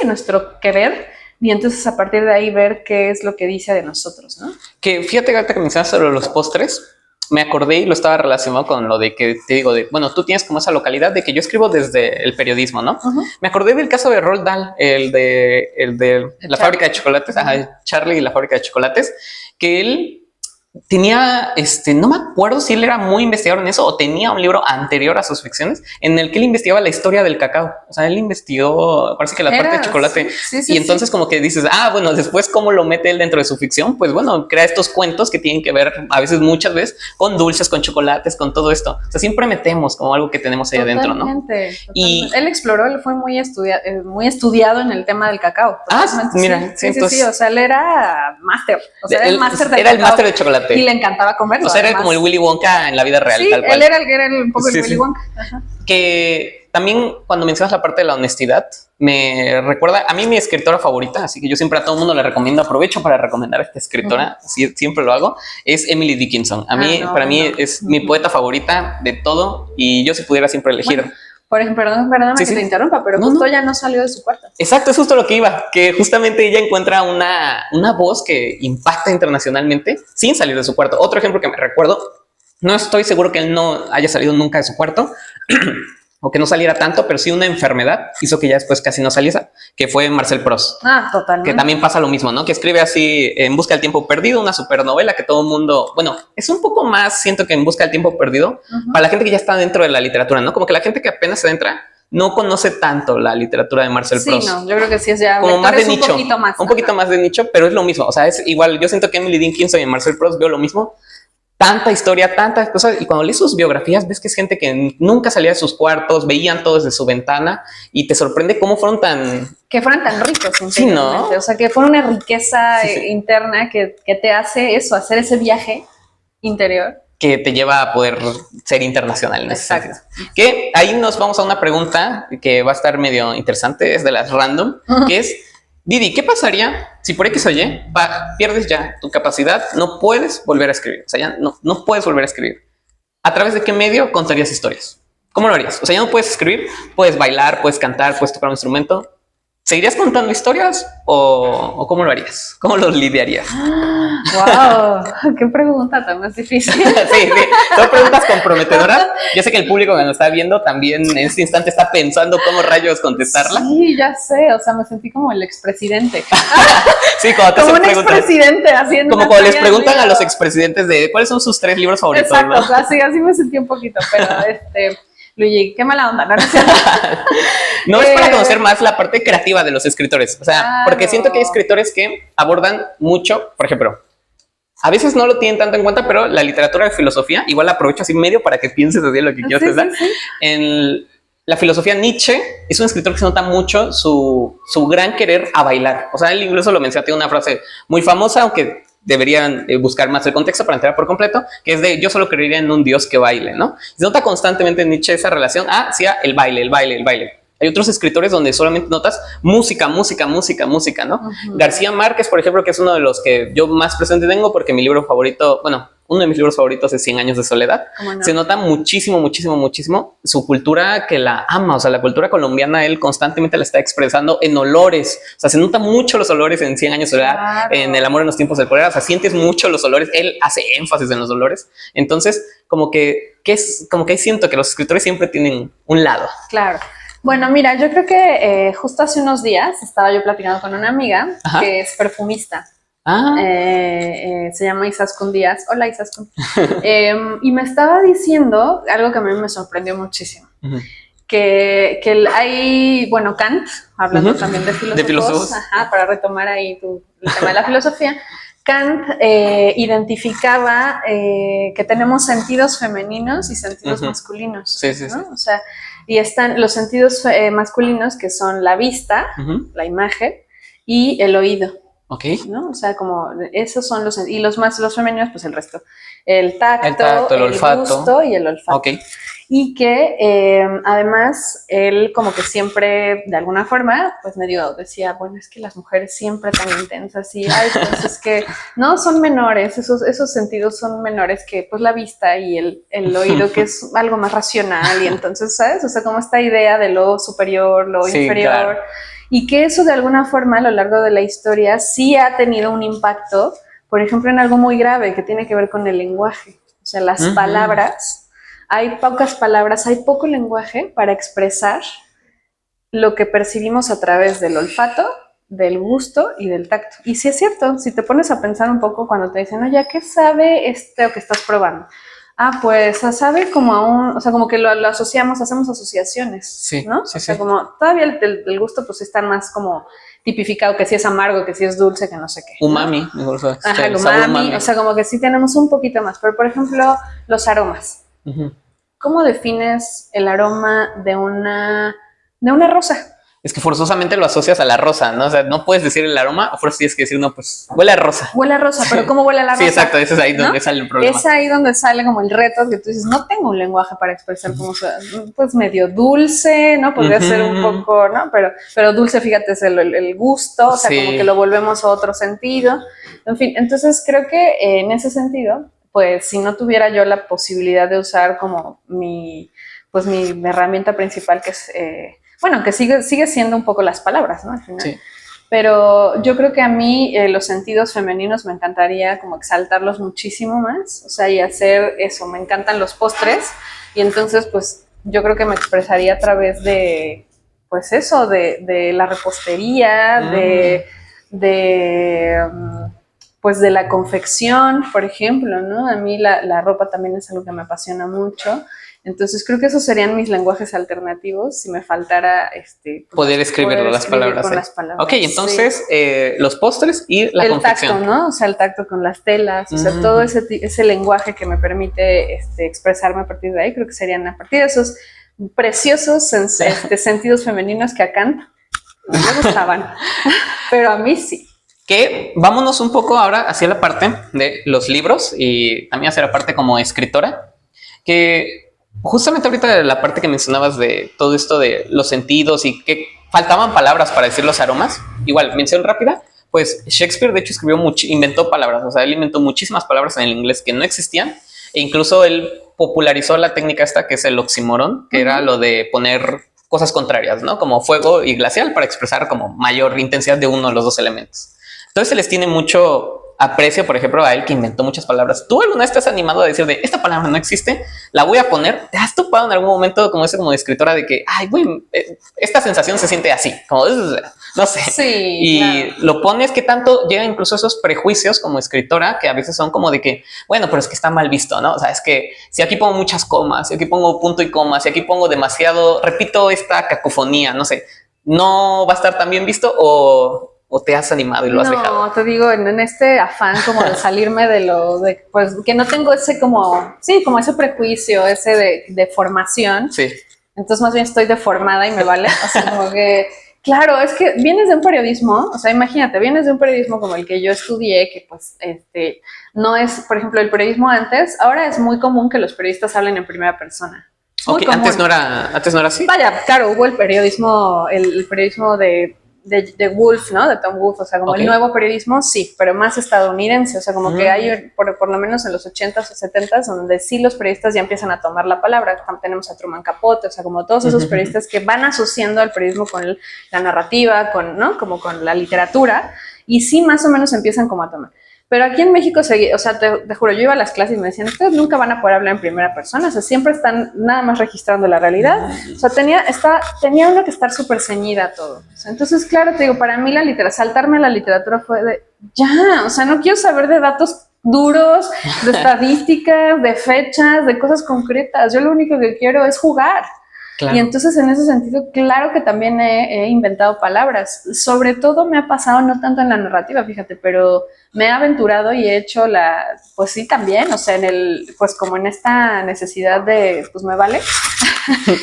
nuestro querer. Y entonces a partir de ahí ver qué es lo que dice de nosotros, ¿no? Que fíjate que ahorita que mencionas sobre los postres, me acordé y lo estaba relacionado con lo de que te digo, bueno, tú tienes como esa localidad de que yo escribo desde el periodismo, ¿no? Me acordé del caso de Roald Dahl, el de la fábrica de chocolates, Charlie y la fábrica de chocolates, que él tenía, no me acuerdo si él era muy investigador en eso o tenía un libro anterior a sus ficciones en el que él investigaba la historia del cacao. O sea, él investigó, parece que la parte de chocolate. Sí, y entonces como que dices, bueno, después cómo lo mete él dentro de su ficción, pues bueno, crea estos cuentos que tienen que ver a veces, muchas veces, con dulces, con chocolates, con todo esto. O sea, siempre metemos como algo que tenemos ahí adentro, ¿no? Totalmente. Y él exploró, él fue muy estudiado en el tema del cacao. Mira. Sí, o sea, él era máster. O sea, era el máster del cacao. Era el máster de chocolate. Y le encantaba comerlo. O sea, era como el Willy Wonka en la vida real, tal cual. Él era un poco el Willy Wonka. Ajá. Que también cuando mencionas la parte de la honestidad, me recuerda a mí mi escritora favorita, así que yo siempre a todo el mundo le recomiendo, aprovecho para recomendar a esta escritora, siempre lo hago, es Emily Dickinson. Para mí es mi poeta favorita de todo y yo si pudiera siempre elegir... Bueno. Por ejemplo, perdóname que te interrumpa, pero justo ya no salió de su cuarto. Exacto, es justo lo que iba, que justamente ella encuentra una voz que impacta internacionalmente sin salir de su cuarto. Otro ejemplo que me recuerdo, no estoy seguro que él no haya salido nunca de su cuarto o que no saliera tanto, pero sí una enfermedad hizo que ya después casi no saliese, que fue Marcel Proust. Totalmente. Que también pasa lo mismo, ¿no? Que escribe así En busca del tiempo perdido, una supernovela que todo el mundo, bueno, es un poco más, siento que En busca del tiempo perdido, para la gente que ya está dentro de la literatura, ¿no? Como que la gente que apenas se entra no conoce tanto la literatura de Marcel Proust. Sí, no, yo creo que sí es ya como más de nicho, un poquito más de nicho, pero es lo mismo. O sea, es igual. Yo siento que Emily Dickinson y Marcel Proust veo lo mismo. Tanta historia, tantas cosas. Y cuando lees sus biografías, ves que es gente que nunca salía de sus cuartos, veían todo desde su ventana y te sorprende cómo fueron que fueran tan ricos. Sí, ¿no? O sea, que fue una riqueza interna que te hace eso, hacer ese viaje interior. Que te lleva a poder ser internacional en ese sentido. Que ahí nos vamos a una pregunta que va a estar medio interesante, es de las random, que es, Didi, ¿qué pasaría si por X o Y pierdes ya tu capacidad, no puedes volver a escribir? O sea, ya no puedes volver a escribir. ¿A través de qué medio contarías historias? ¿Cómo lo harías? O sea, ya no puedes escribir, puedes bailar, puedes cantar, puedes tocar un instrumento. ¿Seguirías contando historias o cómo lo harías? ¿Cómo los lidiarías? ¡Wow! ¡Qué pregunta tan más difícil! Sí, son preguntas comprometedoras. Yo sé que el público que nos está viendo también en este instante está pensando cómo rayos contestarla. Sí, ya sé. O sea, me sentí como el expresidente. Sí, como te como un expresidente haciendo. Como cuando les preguntan a los expresidentes de cuáles son sus 3 libros favoritos. Exacto, ¿no? Así me sentí un poquito, pero Luigi, qué mala onda, ¿no? No, es para conocer más la parte creativa de los escritores. O sea, claro. porque siento que hay escritores que abordan mucho, por ejemplo, a veces no lo tienen tanto en cuenta, pero la literatura de filosofía igual la aprovecho así medio para que pienses así lo que quieras pensar. Sí. En la filosofía, Nietzsche es un escritor que se nota mucho su gran querer a bailar. O sea, él incluso lo menciona, tiene una frase muy famosa, aunque deberían buscar más el contexto para entrar por completo, que es de yo solo creería en un dios que baile, ¿no? Se nota constantemente en Nietzsche esa relación hacia el baile, el baile, el baile. Hay otros escritores donde solamente notas música, música, música, música, ¿no? García Márquez, por ejemplo, que es uno de los que yo más presente tengo porque mi libro favorito, bueno, uno de mis libros favoritos es 100 años de soledad. No? Se nota muchísimo, muchísimo, muchísimo su cultura que la ama. O sea, la cultura colombiana, él constantemente la está expresando en olores. O sea, se nota mucho los olores en 100 años de soledad, Claro. en El amor en los tiempos del cólera. O sea, sientes mucho los olores. Él hace énfasis en los olores. Entonces, como que ahí siento que los escritores siempre tienen un lado. Claro. Bueno, mira, yo creo que justo hace unos días estaba yo platicando con una amiga que es perfumista. Se llama Izaskun Díaz. Hola, Izaskun. Y me estaba diciendo algo que a mí me sorprendió muchísimo. Que hay, bueno, Kant, hablando también de filósofos. Para retomar ahí el tema de la filosofía. Kant identificaba que tenemos sentidos femeninos y sentidos masculinos. Sí. O sea, y están los sentidos masculinos, que son la vista, la imagen, y el oído. ¿No? O sea, como esos son los, y los femeninos, pues el resto. El tacto, el olfato, gusto y el olfato. Y que además él como que siempre, de alguna forma, pues medio decía, bueno, es que las mujeres siempre tan intensas y, ay, pues es que no, son menores, esos sentidos son menores que pues la vista y el oído, que es algo más racional, y entonces, ¿sabes? O sea, como esta idea de lo superior, lo inferior, claro. Y que eso de alguna forma a lo largo de la historia sí ha tenido un impacto, por ejemplo, en algo muy grave que tiene que ver con el lenguaje. O sea, las palabras... Hay pocas palabras, hay poco lenguaje para expresar lo que percibimos a través del olfato, del gusto y del tacto. Y sí es cierto, si te pones a pensar un poco cuando te dicen, oye, ¿qué sabe o que estás probando? Pues sabe como a o sea, como que lo asociamos, hacemos asociaciones, sí, ¿no? Sí, o sea, como todavía el gusto pues está más como tipificado, que si es amargo, que si es dulce, que no sé qué, ¿no? Umami. El umami, o sea, como que sí tenemos un poquito más. Pero, por ejemplo, los aromas. ¿Cómo defines el aroma de una rosa? Es que forzosamente lo asocias a la rosa, ¿no? O sea, no puedes decir el aroma, o forzosamente tienes que decir, no, pues huele a rosa. Huele a rosa, pero ¿cómo huele a la rosa? Sí, exacto, ese es ahí donde sale el problema. Es ahí donde sale como el reto, que tú dices, no tengo un lenguaje para expresar como, pues medio dulce, ¿no? Podría ser un poco, ¿no? Pero dulce, fíjate, es el gusto, o sea, como que lo volvemos a otro sentido. En fin, entonces creo que en ese sentido, pues si no tuviera yo la posibilidad de usar como mi herramienta principal, que es, bueno, que sigue siendo un poco las palabras, ¿no? Al final. Sí. Pero yo creo que a mí los sentidos femeninos me encantaría como exaltarlos muchísimo más, o sea, y hacer eso. Me encantan los postres y entonces pues yo creo que me expresaría a través de, pues eso, de la repostería, pues de la confección, por ejemplo, ¿no? A mí la ropa también es algo que me apasiona mucho. Entonces creo que esos serían mis lenguajes alternativos si me faltara poder escribir las palabras. Con las palabras. Ok, entonces los postres y la confección. El tacto, ¿no? O sea, el tacto con las telas, o sea, todo ese lenguaje que me permite expresarme a partir de ahí, creo que serían a partir de esos preciosos sentidos femeninos que a Kant no me gustaban, pero a mí sí. Que vámonos un poco ahora hacia la parte de los libros y también hacia la parte como escritora, que justamente ahorita la parte que mencionabas de todo esto de los sentidos y que faltaban palabras para decir los aromas, igual, mención rápida, pues Shakespeare de hecho inventó palabras, o sea, él inventó muchísimas palabras en el inglés que no existían, e incluso él popularizó la técnica esta que es el oxímoron, que era lo de poner cosas contrarias, ¿no? Como fuego y glacial para expresar como mayor intensidad de uno de los dos elementos. Entonces se les tiene mucho aprecio, por ejemplo, a él que inventó muchas palabras. ¿Tú alguna vez te has animado a decir de esta palabra no existe, la voy a poner? ¿Te has topado en algún momento como ese como de escritora de que, ay, güey, esta sensación se siente así, como no sé? Sí, Y claro. lo pones que tanto llega incluso esos prejuicios como escritora que a veces son como de que, bueno, pero es que está mal visto, ¿no? O sea, es que si aquí pongo muchas comas, si aquí pongo punto y coma, si aquí pongo demasiado, repito esta cacofonía, no sé, no va a estar tan bien visto o te has animado y lo has dejado. No, te digo, en este afán como de salirme de pues que no tengo ese como, sí, como ese prejuicio, ese de formación. Sí. Entonces más bien estoy deformada y me vale. O sea, como que, claro, es que vienes de un periodismo, o sea, imagínate, vienes de un periodismo como el que yo estudié, que pues, no es, por ejemplo, el periodismo antes, ahora es muy común que los periodistas hablen en primera persona. Ok, antes no era así. Vaya, claro, hubo el periodismo, el periodismo de Wolf, ¿no? De Tom Wolf, o sea, como el nuevo periodismo, sí, pero más estadounidense, o sea, como que hay, por lo menos en los 80s o 70s, donde sí los periodistas ya empiezan a tomar la palabra. Tenemos a Truman Capote, o sea, como todos esos periodistas que van asociando al periodismo con la narrativa, ¿no? Como con la literatura, y sí más o menos empiezan como a tomar. Pero aquí en México, o sea, te juro, yo iba a las clases y me decían, ustedes nunca van a poder hablar en primera persona, o sea, siempre están nada más registrando la realidad. O sea, tenía uno que estar súper ceñida a todo. O sea, entonces, claro, te digo, para mí saltarme a la literatura fue de, ya, o sea, no quiero saber de datos duros, de estadísticas, de fechas, de cosas concretas. Yo lo único que quiero es jugar. Claro. Y entonces en ese sentido, claro que también he inventado palabras. Sobre todo me ha pasado, no tanto en la narrativa, fíjate, pero me he aventurado y he hecho pues sí también, o sea, pues como en esta necesidad de, pues me vale,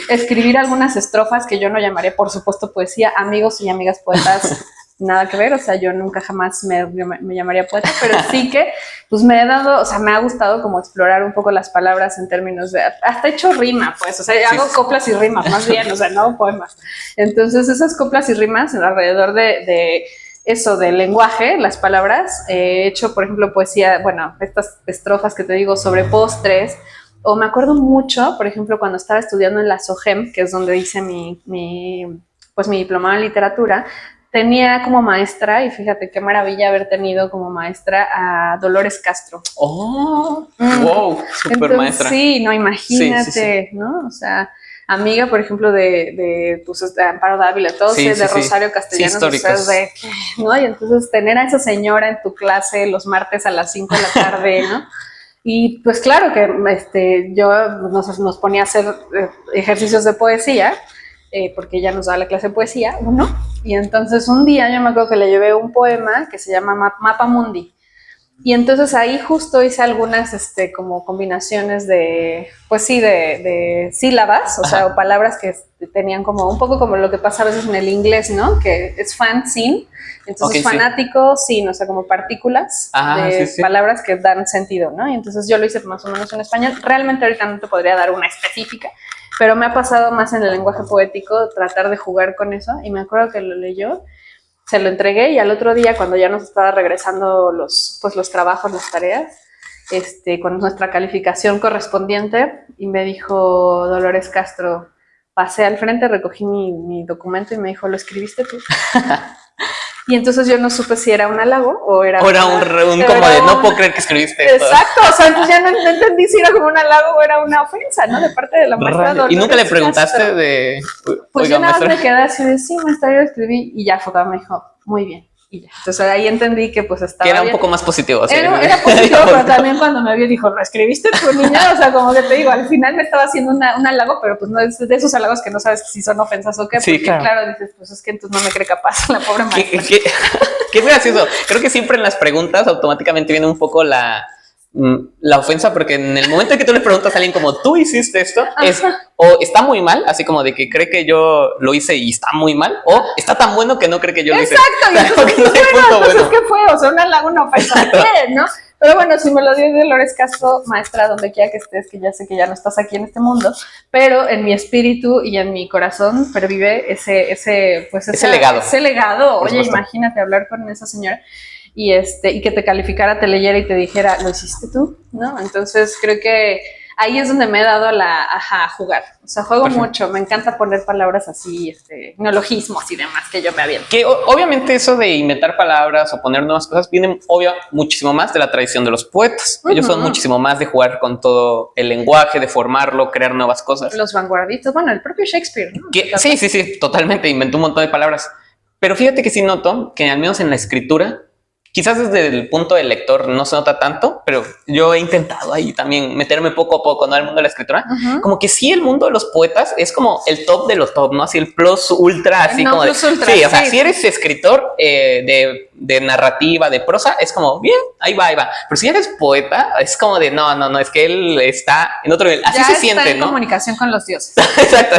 escribir algunas estrofas que yo no llamaré, por supuesto, poesía. Amigos y amigas poetas, nada que ver, o sea, yo nunca jamás me llamaría poeta, pero sí que pues me ha gustado como explorar un poco las palabras en términos de, hasta he hecho rima, pues, o sea, hago coplas y rimas, más bien, o sea, no poemas. Entonces, esas coplas y rimas alrededor de eso, del lenguaje, las palabras, he hecho, por ejemplo, poesía, bueno, estas estrofas que te digo sobre postres, o me acuerdo mucho, por ejemplo, cuando estaba estudiando en la SOGEM, que es donde hice mi diplomado en literatura, tenía como maestra, y fíjate qué maravilla haber tenido como maestra a Dolores Castro. ¡Oh! ¡Wow! Súper maestra. Sí, no, imagínate, sí. ¿No? O sea, amiga, por ejemplo, de Amparo Dávila, todos de Rosario Castellanos. Sí, históricos. ¿no? Y entonces tener a esa señora en tu clase los martes a las 5 de la tarde, ¿no? Y pues claro que yo nos ponía a hacer ejercicios de poesía, porque ella nos daba la clase de poesía, ¿no? Y entonces un día yo me acuerdo que le llevé un poema que se llama Mapa Mundi. Y entonces ahí justo hice algunas como combinaciones pues sí, de sílabas, o sea, o palabras que tenían como un poco como lo que pasa a veces en el inglés, ¿no? Que es fan, sin. Entonces fanático, sin, o sea, como partículas de palabras que dan sentido, ¿no? Y entonces yo lo hice más o menos en español. Realmente ahorita no te podría dar una específica, pero me ha pasado más en el lenguaje poético tratar de jugar con eso. Y me acuerdo que lo leyó, se lo entregué, y al otro día, cuando ya nos estaba regresando los trabajos, las tareas, con nuestra calificación correspondiente, y me dijo Dolores Castro, pasé al frente, recogí mi documento y me dijo, ¿lo escribiste tú? Y entonces yo no supe si era un halago o era un como de no puedo creer que escribiste esto. Exacto, o sea, entonces ya no entendí si era como un halago o era una ofensa, ¿no? De parte de la maestra Dolores. ¿Y nunca le preguntaste Castro de...? Pues yo nada más me quedé así de, sí, maestra, yo lo escribí, y ya fue cuando me dijo, muy bien. Y ya. Entonces ahí entendí que pues estaba que era bien. Un poco más positivo. ¿Sí? Era positivo, pero también cuando me vio dijo, ¿lo escribiste tu niña? O sea, como que te digo, al final me estaba haciendo un halago, pero pues no es de esos halagos que no sabes si son ofensas o qué. Sí, porque claro, dices, pues es que entonces no me cree capaz la pobre maestra. ¿Qué es gracioso? Creo que siempre en las preguntas automáticamente viene un poco la ofensa, porque en el momento en que tú le preguntas a alguien como tú hiciste esto, es o está muy mal, así como de que cree que yo lo hice y está muy mal, o está tan bueno que no cree que yo lo hice. Exacto, y entonces, ¿qué fue? O sea, un halago, una ofensa, ¿qué? ¿No? Pero bueno, si me lo dio Dolores Castro, maestra, donde quiera que estés, que ya sé que ya no estás aquí en este mundo, pero en mi espíritu y en mi corazón pervive ese legado. Ese legado. Oye, imagínate hablar con esa señora y que te calificara, te leyera y te dijera, ¿lo hiciste tú? ¿No? Entonces creo que ahí es donde me he dado a jugar. O sea, juego mucho, me encanta poner palabras así, neologismos y demás que yo me aviento. Que obviamente eso de inventar palabras o poner nuevas cosas viene muchísimo más de la tradición de los poetas. Ellos son muchísimo más de jugar con todo el lenguaje, de formarlo, crear nuevas cosas. Los vanguardistas, bueno, el propio Shakespeare, ¿no? Sí, totalmente, inventó un montón de palabras. Pero fíjate que sí noto que al menos en la escritura, quizás desde el punto del lector no se nota tanto, pero yo he intentado ahí también meterme poco a poco, ¿no? Al mundo de la escritura. Como que sí, el mundo de los poetas es como el top de los top, ¿no? Así el plus ultra, así como plus ultra, sí, o sea, si eres escritor de narrativa, de prosa, es como, bien, ahí va. Pero si eres poeta, es como de, no, es que él está en otro nivel. Así ya se está siente, en ¿no? comunicación con los dioses. Exacto.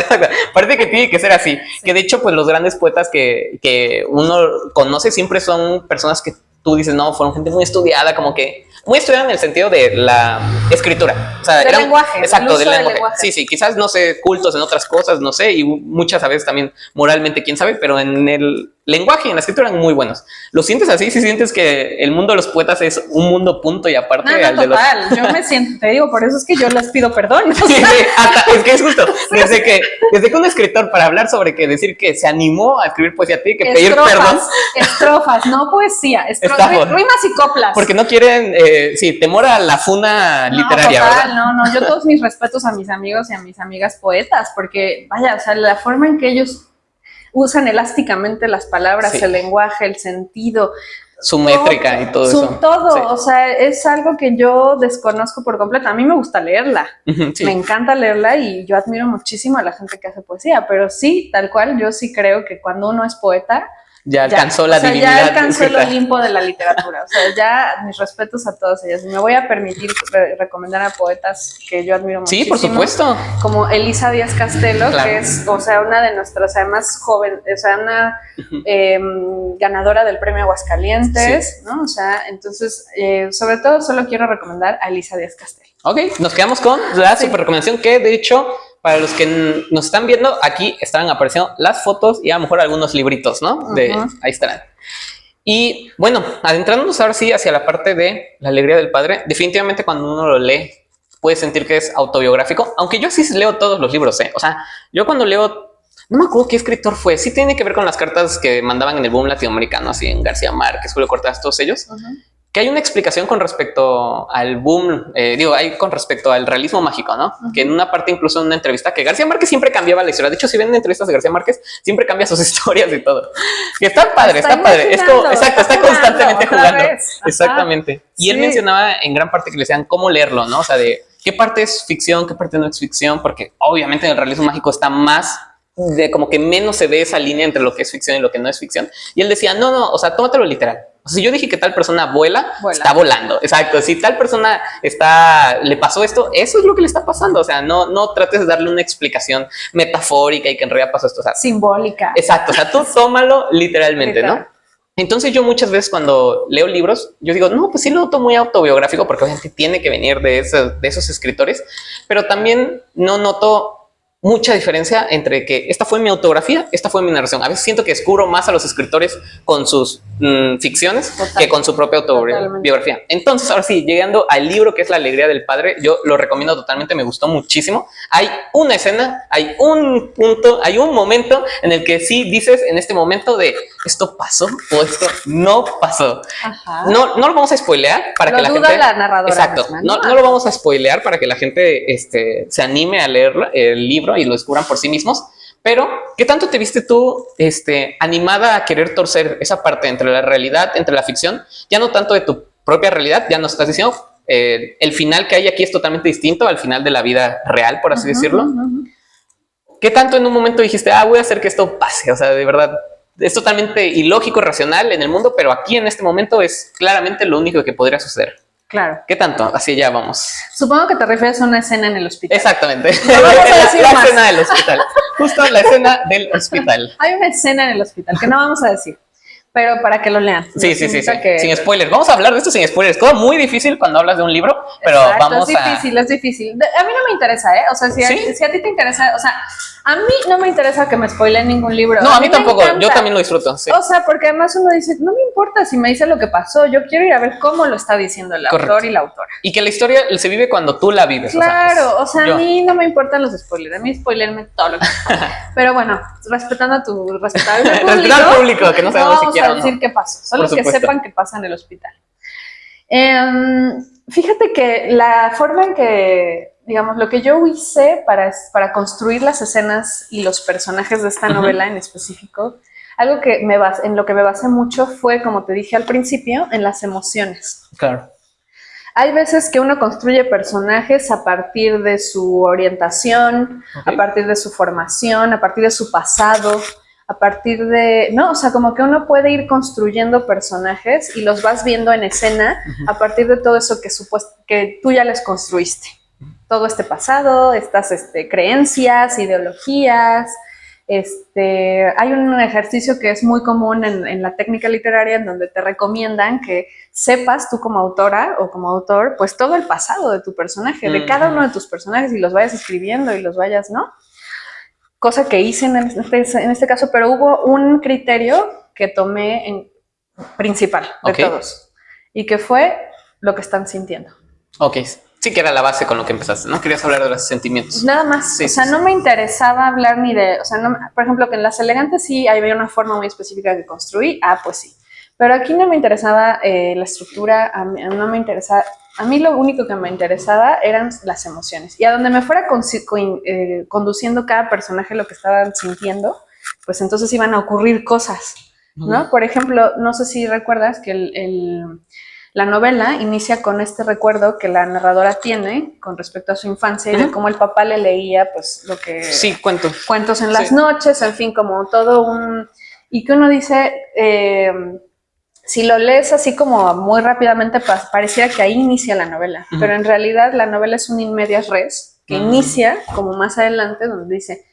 Parece que tiene que ser así. Sí. Que de hecho, pues los grandes poetas que uno conoce siempre son personas que tú dices, no, fueron gente muy estudiada, como que muy estudiada en el sentido de la escritura. O sea, del lenguaje. Exacto, del lenguaje. Sí, quizás no sé, cultos en otras cosas, no sé, y muchas a veces también moralmente, quién sabe, pero en el lenguaje y en la escritura eran muy buenos. ¿Lo sientes así? ¿Sí sientes que el mundo de los poetas es un mundo punto y aparte al de los... Yo me siento, te digo, por eso es que yo les pido perdón. Sí, es que es justo, desde que un escritor para hablar sobre que decir que se animó a escribir poesía tiene que pedir perdón. Estrofas, no poesía, rimas y coplas. Porque no quieren, temor a la funa literaria, total, ¿verdad? No, yo todos mis respetos a mis amigos y a mis amigas poetas, porque vaya, o sea, la forma en que ellos usan elásticamente las palabras, el lenguaje, el sentido, su métrica y todo eso. Todo, sí. O sea, es algo que yo desconozco por completo. A mí me gusta leerla, me encanta leerla y yo admiro muchísimo a la gente que hace poesía, pero sí, tal cual, yo sí creo que cuando uno es poeta, ya alcanzó la divinidad. Ya alcanzó el Olimpo de la literatura. O sea, ya mis respetos a todas ellas. Me voy a permitir recomendar a poetas que yo admiro muchísimo. Sí, por supuesto. Como Elisa Díaz Castelo, que es, o sea, una de nuestras, además, joven, o sea, una ganadora del premio Aguascalientes, ¿no? O sea, entonces, sobre todo, solo quiero recomendar a Elisa Díaz Castelo. Ok, nos quedamos con la super recomendación que, de hecho, para los que nos están viendo, aquí están apareciendo las fotos y a lo mejor algunos libritos, ¿no? Ahí estarán. Y bueno, adentrándonos ahora sí hacia la parte de la alegría del padre, definitivamente cuando uno lo lee, puede sentir que es autobiográfico, aunque yo sí leo todos los libros, ¿eh? O sea, yo cuando leo, no me acuerdo qué escritor fue, sí tiene que ver con las cartas que mandaban en el boom latinoamericano, así en García Márquez, Julio Cortázar, todos ellos. Que hay una explicación con respecto al boom, hay con respecto al realismo mágico, ¿no? Que en una parte, incluso en una entrevista, que García Márquez siempre cambiaba la historia. De hecho, si ven entrevistas de García Márquez, siempre cambia sus historias y todo. Que está padre. Es como, exacto, está constantemente jugando. Exactamente. Y él mencionaba en gran parte que le decían cómo leerlo, ¿no? O sea, de qué parte es ficción, qué parte no es ficción, porque obviamente en el realismo mágico está más de como que menos se ve esa línea entre lo que es ficción y lo que no es ficción. Y él decía, no, o sea, tómatelo literal. O sea, si yo dije que tal persona vuela, está volando. Exacto. Si tal persona le pasó esto, eso es lo que le está pasando. O sea, no trates de darle una explicación metafórica y que en realidad pasó esto. O sea, simbólica. Exacto. O sea, tú tómalo literalmente, ¿no? Entonces yo muchas veces cuando leo libros, yo digo, no, pues sí lo noto muy autobiográfico porque obviamente tiene que venir de esos escritores, pero también no noto mucha diferencia entre que esta fue mi autografía, esta fue mi narración. A veces siento que descubro más a los escritores con sus ficciones que con su propia autobiografía. Entonces, ahora sí, llegando al libro que es La alegría del padre, yo lo recomiendo totalmente, me gustó muchísimo. Hay una escena, hay un punto, hay un momento en el que sí dices en este momento de esto pasó o esto no pasó. No lo vamos a spoilear para que la gente... la narradora. Exacto, no lo vamos a spoilear para que la gente se anime a leer el libro y lo descubran por sí mismos. Pero, ¿qué tanto te viste tú animada a querer torcer esa parte entre la realidad, entre la ficción? Ya no tanto de tu propia realidad, ya nos estás diciendo, el final que hay aquí es totalmente distinto al final de la vida real, por así decirlo. ¿Qué tanto en un momento dijiste, voy a hacer que esto pase? O sea, de verdad, es totalmente ilógico, racional en el mundo, pero aquí en este momento es claramente lo único que podría suceder. Claro. ¿Qué tanto? Así ya vamos. Supongo que te refieres a una escena en el hospital. Exactamente. No vamos a decir la más. Escena del hospital. Justo la escena del hospital. Hay una escena en el hospital que no vamos a decir. pero para que lo lean. Sí. Sin spoilers. Vamos a hablar de esto sin spoilers. Todo muy difícil cuando hablas de un libro, pero exacto, vamos es difícil. A mí no me interesa, ¿eh? O sea, si a ti te interesa, o sea, a mí no me interesa que me spoilen ningún libro. No, a mí tampoco, yo también lo disfruto. Sí. O sea, porque además uno dice, no me importa si me dice lo que pasó, yo quiero ir a ver cómo lo está diciendo el autor y la autora. Y que la historia se vive cuando tú la vives. Claro, a mí no me importan los spoilers, a mí spoilerme todo lo que pero bueno, respetando a tu respetable público, respetando al público, que no sabemos si quiere o no. Vamos a decir qué pasó, solo que sepan qué pasa en el hospital. Fíjate que la forma en que, digamos, lo que yo hice para construir las escenas y los personajes de esta novela en específico, algo que en lo que me basé mucho fue, como te dije al principio, en las emociones. Claro. Hay veces que uno construye personajes a partir de su orientación, a partir de su formación, a partir de su pasado, a partir de, ¿no? O sea, como que uno puede ir construyendo personajes y los vas viendo en escena a partir de todo eso que tú ya les construiste. Todo este pasado, estas creencias, ideologías. Hay un ejercicio que es muy común en la técnica literaria en donde te recomiendan que sepas tú como autora o como autor, pues todo el pasado de tu personaje, de cada uno de tus personajes y los vayas escribiendo y los vayas, ¿no? Cosa que hice en este caso, pero hubo un criterio que tomé principal de todos y que fue lo que están sintiendo. Ok, sí que era la base con lo que empezaste, ¿no? Querías hablar de los sentimientos. Nada más, no me interesaba hablar ni de, por ejemplo, que en Las Elegantes sí había una forma muy específica que construí, pues sí. Pero aquí no me interesaba la estructura, no me interesaba. A mí lo único que me interesaba eran las emociones. Y a donde me fuera conduciendo cada personaje lo que estaban sintiendo, pues entonces iban a ocurrir cosas, ¿no? Por ejemplo, no sé si recuerdas que la novela inicia con este recuerdo que la narradora tiene con respecto a su infancia y de cómo el papá le leía, pues, lo que... Sí, cuentos en las noches, en fin, como todo un... Y que uno dice... si lo lees así como muy rápidamente, pareciera que ahí inicia la novela, pero en realidad la novela es un in medias res, que inicia como más adelante, donde dice,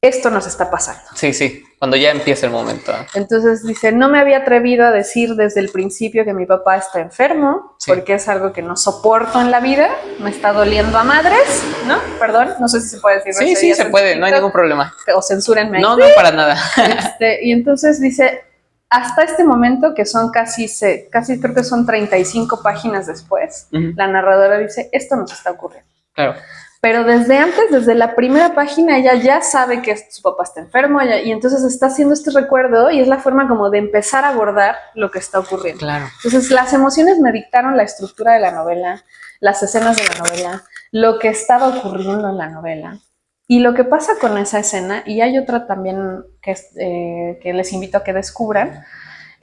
esto nos está pasando. Sí, cuando ya empieza el momento. Entonces dice, no me había atrevido a decir desde el principio que mi papá está enfermo, porque es algo que no soporto en la vida, me está doliendo a madres, ¿no? Perdón, no sé si se puede decir. Sí, se puede, no hay ningún problema. O censúrenme. No, para nada. Y entonces dice... Hasta este momento, que son casi creo que son 35 páginas después, la narradora dice, esto nos está ocurriendo. Claro. Pero desde antes, desde la primera página, ella ya sabe que su papá está enfermo y entonces está haciendo este recuerdo y es la forma como de empezar a abordar lo que está ocurriendo. Claro. Entonces las emociones me dictaron la estructura de la novela, las escenas de la novela, lo que estaba ocurriendo en la novela. Y lo que pasa con esa escena, y hay otra también que les invito a que descubran,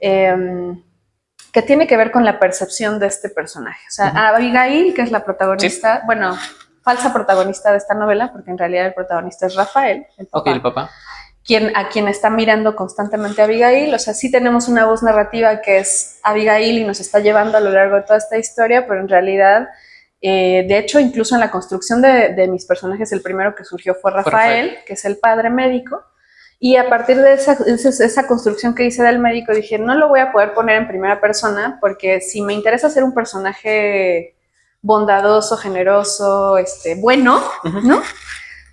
que tiene que ver con la percepción de este personaje. O sea, Abigail, que es la protagonista, bueno, falsa protagonista de esta novela, porque en realidad el protagonista es Rafael, el papá. El papá. A quien está mirando constantemente a Abigail. O sea, sí tenemos una voz narrativa que es Abigail y nos está llevando a lo largo de toda esta historia, pero en realidad... de hecho, incluso en la construcción de mis personajes, el primero que surgió fue Rafael, que es el padre médico, y a partir de esa construcción que hice del médico, dije, no lo voy a poder poner en primera persona, porque si me interesa ser un personaje bondadoso, generoso, bueno, ¿no?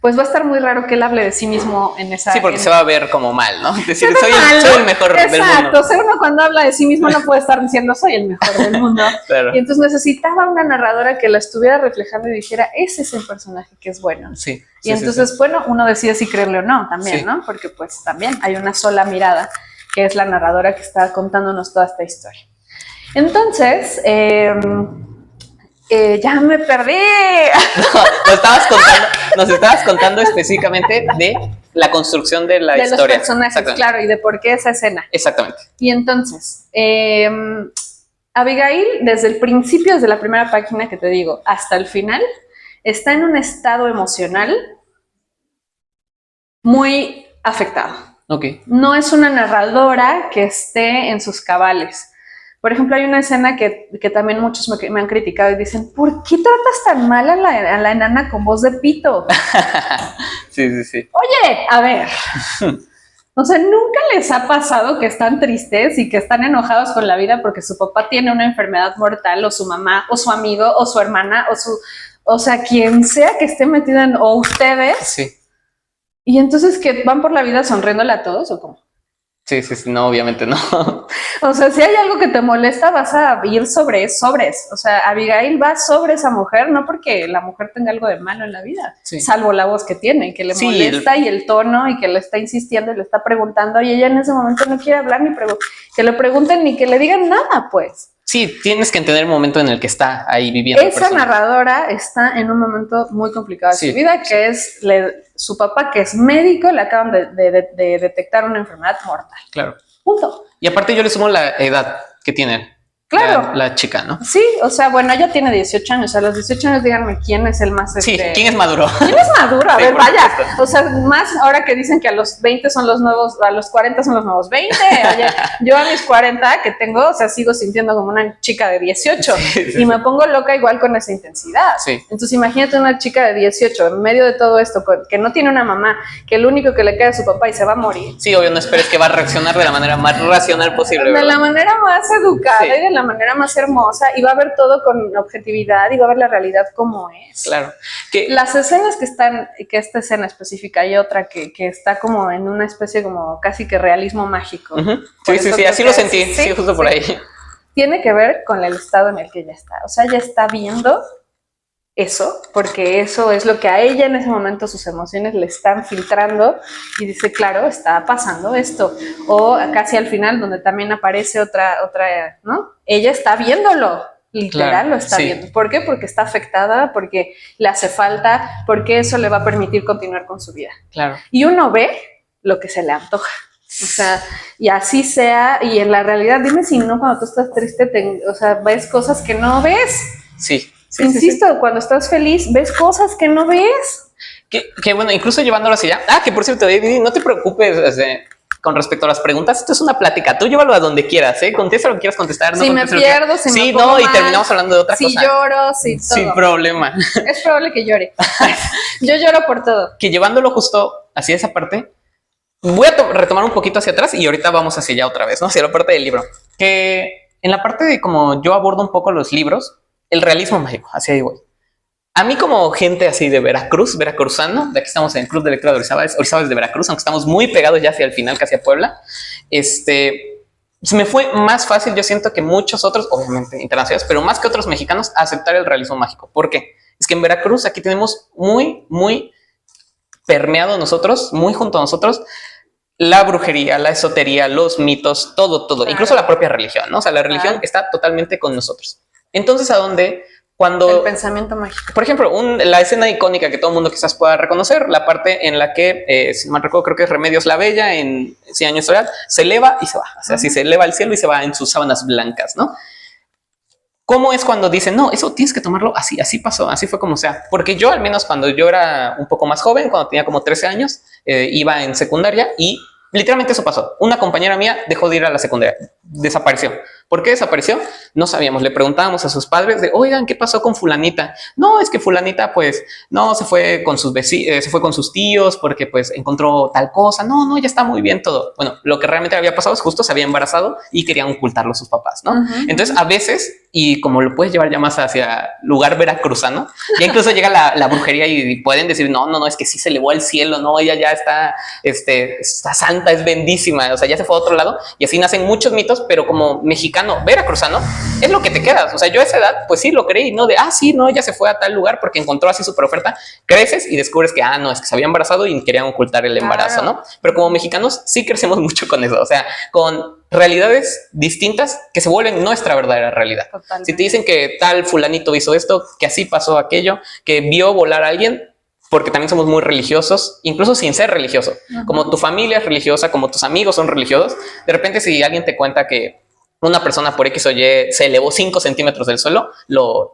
Pues va a estar muy raro que él hable de sí mismo en esa... Sí, porque se va a ver como mal, ¿no? Es decir, soy el mejor del mundo. Exacto, o sea, uno cuando habla de sí mismo no puede estar diciendo soy el mejor del mundo. Claro. Y entonces necesitaba una narradora que la estuviera reflejando y dijera, ese es el personaje que es bueno. Sí. Y entonces, bueno, uno decide si creerle o no también, ¿no? Porque pues también hay una sola mirada, que es la narradora que está contándonos toda esta historia. Entonces... ya me perdí. No, nos estabas contando específicamente de la construcción de la historia. De los personajes, claro, y de por qué esa escena. Exactamente. Y entonces, Abigail, desde el principio, desde la primera página que te digo, hasta el final, está en un estado emocional muy afectado. Okay. No es una narradora que esté en sus cabales. Por ejemplo, hay una escena que también muchos me han criticado y dicen, ¿por qué tratas tan mal a la enana con voz de pito? Sí. Oye, a ver. O sea, nunca les ha pasado que están tristes y que están enojados con la vida porque su papá tiene una enfermedad mortal, o su mamá, o su amigo, o su hermana, o sea, quien sea que esté metida en, o ustedes. Sí. Y entonces que van por la vida sonriéndole a todos, ¿o cómo? Sí, no, obviamente no. O sea, si hay algo que te molesta, vas a ir sobres. O sea, Abigail va sobre esa mujer, no porque la mujer tenga algo de malo en la vida, salvo la voz que tiene, que le molesta y el tono y que le está insistiendo y le está preguntando y ella en ese momento no quiere hablar ni que le pregunten ni que le digan nada, pues. Sí, tienes que entender el momento en el que está ahí viviendo. Esa narradora está en un momento muy complicado de su vida, que es su papá, que es médico, le acaban de detectar una enfermedad mortal. Claro. Punto. Y aparte yo le sumo la edad que tiene. Claro. La chica, ¿no? Sí, o sea, bueno, ella tiene 18 años. A los 18 años, díganme quién es el más... Sí, ¿quién es maduro? ¿Quién es maduro? A ver, vaya. O sea, más ahora que dicen que a los 20 son los nuevos, a los 40 son los nuevos 20. Oye, yo a mis 40 que tengo, o sea, sigo sintiendo como una chica de 18 y me pongo loca igual con esa intensidad. Sí. Entonces, imagínate una chica de 18 en medio de todo esto, que no tiene una mamá, que lo único que le queda es su papá y se va a morir. Sí, obvio, no esperes que va a reaccionar de la manera más racional posible. De ¿verdad? la manera más educada y de la manera más hermosa, y va a ver todo con objetividad y va a ver la realidad como es. Claro. Las escenas que esta escena específica y otra que está como en una especie como casi que realismo mágico. Sí, así lo sentí, sí, justo por ahí. Tiene que ver con el estado en el que ella está. O sea, ella está viendo eso, porque eso es lo que a ella en ese momento sus emociones le están filtrando y dice, claro, está pasando esto. O casi al final, donde también aparece otra, ¿no? Ella está viéndolo, literal, claro, lo está viendo. ¿Por qué? Porque está afectada, porque le hace falta, porque eso le va a permitir continuar con su vida. Claro. Y uno ve lo que se le antoja. O sea, y así sea, y en la realidad, dime si no, cuando tú estás triste, o sea, ves cosas que no ves. Sí. Insisto, cuando estás feliz, ves cosas que no ves. Que bueno, incluso llevándolo así ya. Que por cierto, David, no te preocupes con respecto a las preguntas. Esto es una plática. Tú llévalo a donde quieras, Contesta lo que quieras contestar. Si me pierdo, si me pongo mal, y terminamos hablando de otra cosa. Si lloro, si todo. Sin problema. Es probable que llore. Yo lloro por todo. Que llevándolo justo hacia esa parte, voy a retomar un poquito hacia atrás y ahorita vamos hacia allá otra vez, ¿no? Hacia la parte del libro. Que en la parte de como yo abordo un poco los libros, el realismo mágico, hacia ahí voy. A mí como gente así de Veracruz, veracruzano, de aquí estamos en el Club de Lectura de Orizaba de Veracruz, aunque estamos muy pegados ya hacia el final, casi a Puebla, se me fue más fácil, yo siento que muchos otros, obviamente internacionales, pero más que otros mexicanos, aceptar el realismo mágico. ¿Por qué? Es que en Veracruz aquí tenemos muy permeado nosotros, muy junto a nosotros, la brujería, la esotería, los mitos, todo, incluso la propia religión, ¿no? O sea, la religión está totalmente con nosotros. Entonces, ¿a dónde? Cuando... El pensamiento mágico. Por ejemplo, la escena icónica que todo el mundo quizás pueda reconocer, la parte en la que, si mal recuerdo, creo que es Remedios la Bella en 100 años soledad, se eleva y se va. O sea, así se eleva al cielo y se va en sus sábanas blancas, ¿no? ¿Cómo es cuando dicen, no, eso tienes que tomarlo así pasó, así fue como sea? Porque yo, al menos cuando yo era un poco más joven, cuando tenía como 13 años, iba en secundaria y literalmente eso pasó. Una compañera mía dejó de ir a la secundaria, desapareció. ¿Por qué desapareció? No sabíamos. Le preguntábamos a sus padres de, oigan, ¿qué pasó con fulanita? No, es que fulanita, pues, no, se fue con sus vecinos, se fue con sus tíos porque, pues, encontró tal cosa. No, ya está muy bien todo. Bueno, lo que realmente había pasado es justo se había embarazado y querían ocultarlo a sus papás, ¿no? Entonces, a veces, y como lo puedes llevar ya más hacia lugar veracruzano, ya incluso llega la brujería y pueden decir, no, es que sí se elevó al cielo, no, ella ya está santa, es bendísima, o sea, ya se fue a otro lado, y así nacen muchos mitos, pero como mexicano, veracruzano, es lo que te quedas. O sea, yo a esa edad, pues sí, lo creí, ¿no? De, sí, no, ella se fue a tal lugar porque encontró así super oferta. Creces y descubres que, no, es que se había embarazado y querían ocultar el embarazo, ¿no? Pero como mexicanos sí crecemos mucho con eso, o sea, con realidades distintas que se vuelven nuestra verdadera realidad. Totalmente. Si te dicen que tal fulanito hizo esto, que así pasó aquello, que vio volar a alguien, porque también somos muy religiosos, incluso sin ser religioso. Como tu familia es religiosa, como tus amigos son religiosos, de repente si alguien te cuenta que una persona por X o Y se elevó 5 centímetros del suelo, lo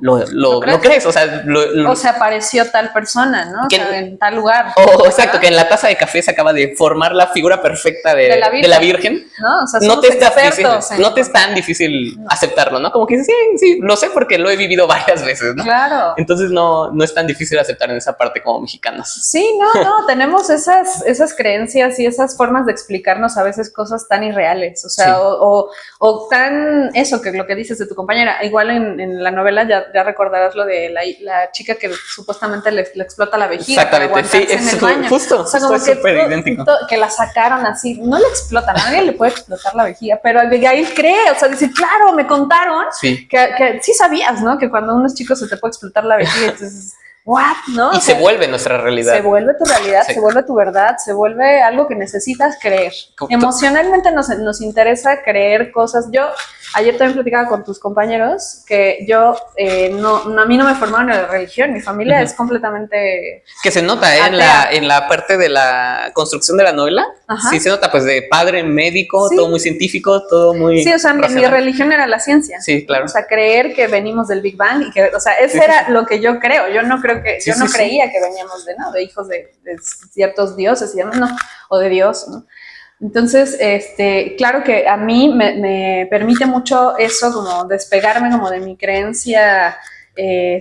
crees, o sea, o sea, apareció tal persona, ¿no? Que, o sea, en tal lugar. Exacto, que en la taza de café se acaba de formar la figura perfecta de la Virgen. ¿No? O sea, no te es tan difícil aceptarlo, ¿no? Como que sí, lo sé porque lo he vivido varias veces, ¿no? Claro. Entonces no es tan difícil aceptar en esa parte como mexicanos. Sí, no, tenemos esas creencias y esas formas de explicarnos a veces cosas tan irreales, o sea, o tan eso, que lo que dices de tu compañera, igual en la novela ya recordarás lo de la chica que supuestamente le explota la vejiga. Exactamente, sí, es justo, o sea, como que idéntico. Que la sacaron así, no le explota, nadie le puede explotar la vejiga, pero Abigail cree, o sea, dice, claro, me contaron que sí sabías, ¿no? Que cuando uno es chico se te puede explotar la vejiga, entonces... ¿What? ¿No? Y se vuelve nuestra realidad. Se vuelve tu realidad, se vuelve tu verdad, se vuelve algo que necesitas creer. Emocionalmente nos interesa creer cosas. Yo ayer también platicaba con tus compañeros que yo, a mí no me formaron en la religión, mi familia es completamente... Que se nota en la parte de la construcción de la novela. Ajá. Sí se nota, pues, de padre médico, todo muy científico, todo muy... Sí, o sea, mi religión era la ciencia. Sí, claro. O sea, creer que venimos del Big Bang y que, o sea, eso era lo que yo creo. Yo no creo que, yo no creía que veníamos de hijos de ciertos dioses y demás, no, o de Dios, ¿no? Entonces, claro que a mí me permite mucho eso, como despegarme como de mi creencia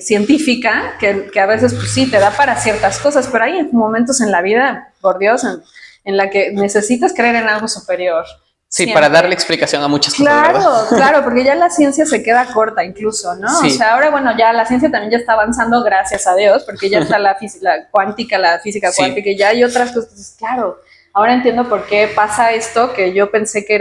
científica, que a veces, pues sí, te da para ciertas cosas, pero hay momentos en la vida, por Dios, en la que necesitas creer en algo superior. Sí, siempre. Para darle explicación a muchas cosas, ¿verdad? Claro, porque ya la ciencia se queda corta incluso, ¿no? Sí. O sea, ahora, bueno, ya la ciencia también ya está avanzando, gracias a Dios, porque ya está la física cuántica, y ya hay otras cosas. Claro, ahora entiendo por qué pasa esto, que yo pensé que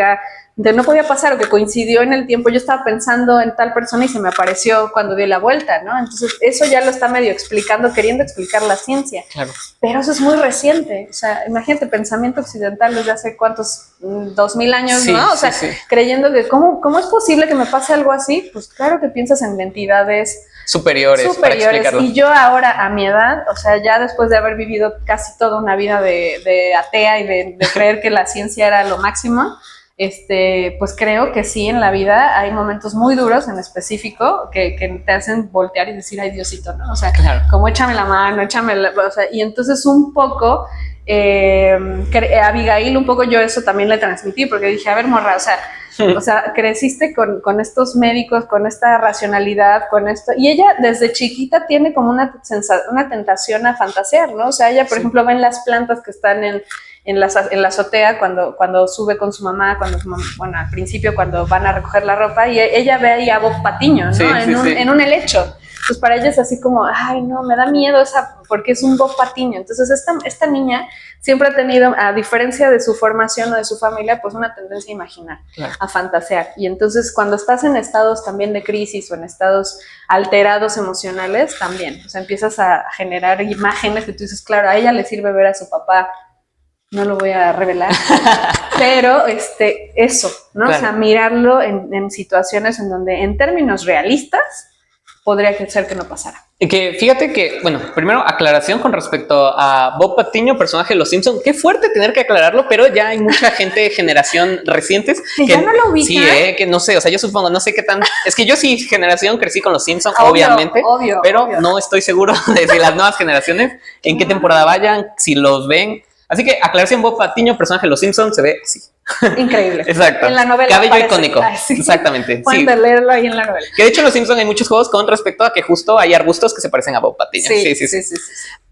no podía pasar, o que coincidió en el tiempo. Yo estaba pensando en tal persona y se me apareció cuando di la vuelta, ¿no? Entonces, eso ya lo está medio explicando, queriendo explicar la ciencia. Claro. Pero eso es muy reciente. O sea, imagínate, pensamiento occidental desde hace cuántos, 2000 años, ¿no? O sea, creyendo que, ¿cómo es posible que me pase algo así? Pues claro que piensas en entidades superiores. Para explicarlo. Y yo ahora, a mi edad, o sea, ya después de haber vivido casi toda una vida de atea y de creer que la ciencia era lo máximo, pues creo que sí, en la vida hay momentos muy duros en específico que te hacen voltear y decir, ay, Diosito, ¿no? O sea, como échame la mano, o sea, y entonces un poco, a Abigail un poco yo eso también le transmití, porque dije, a ver, morra, o sea, creciste con estos médicos, con esta racionalidad, con esto, y ella desde chiquita tiene como una tentación a fantasear, ¿no? O sea, ella, por ejemplo, ve en las plantas que están en la azotea cuando sube con su mamá, bueno, al principio cuando van a recoger la ropa, y ella ve ahí a Bob Patiño, ¿no? En un helecho. Pues para ella es así como, ay, no, me da miedo porque es un Bob Patiño. Entonces esta niña siempre ha tenido, a diferencia de su formación o de su familia, pues una tendencia a imaginar, a fantasear. Y entonces cuando estás en estados también de crisis o en estados alterados emocionales, también, o sea, empiezas a generar imágenes que tú dices, claro, a ella le sirve ver a su papá, no lo voy a revelar, pero eso, ¿no? Claro. O sea, mirarlo en situaciones en donde, en términos realistas, podría ser que no pasara. Y que fíjate que, bueno, primero aclaración con respecto a Bob Patiño, personaje de Los Simpson. Qué fuerte tener que aclararlo, pero ya hay mucha gente de generación recientes que ya no lo ubica. Sí, que no sé, o sea, yo supongo, no sé qué tan... Es que yo sí, generación, crecí con Los Simpson, obviamente, pero no estoy seguro de si las nuevas generaciones, en qué temporada vayan, si los ven. Así que aclaración, Bob Patiño, personaje de Los Simpsons, se ve así. Increíble. Exacto. En la novela cabello icónico. Sí. Exactamente. Pueden leerlo ahí en la novela. Que de hecho en Los Simpsons hay muchos juegos con respecto a que justo hay arbustos que se parecen a Bob Patiño. Sí.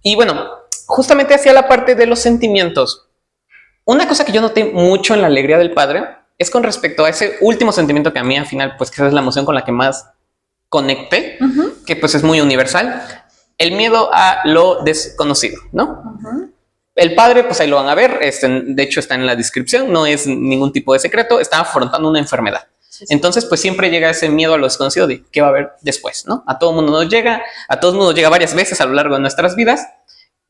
Y bueno, justamente hacia la parte de los sentimientos. Una cosa que yo noté mucho en La alegría del padre es con respecto a ese último sentimiento que a mí al final, pues que es la emoción con la que más conecté, que pues es muy universal. El miedo a lo desconocido, ¿no? El padre, pues ahí lo van a ver, de hecho está en la descripción, no es ningún tipo de secreto, está afrontando una enfermedad. Entonces, pues siempre llega ese miedo a lo desconocido de qué va a haber después, ¿no? A todo mundo nos llega, varias veces a lo largo de nuestras vidas,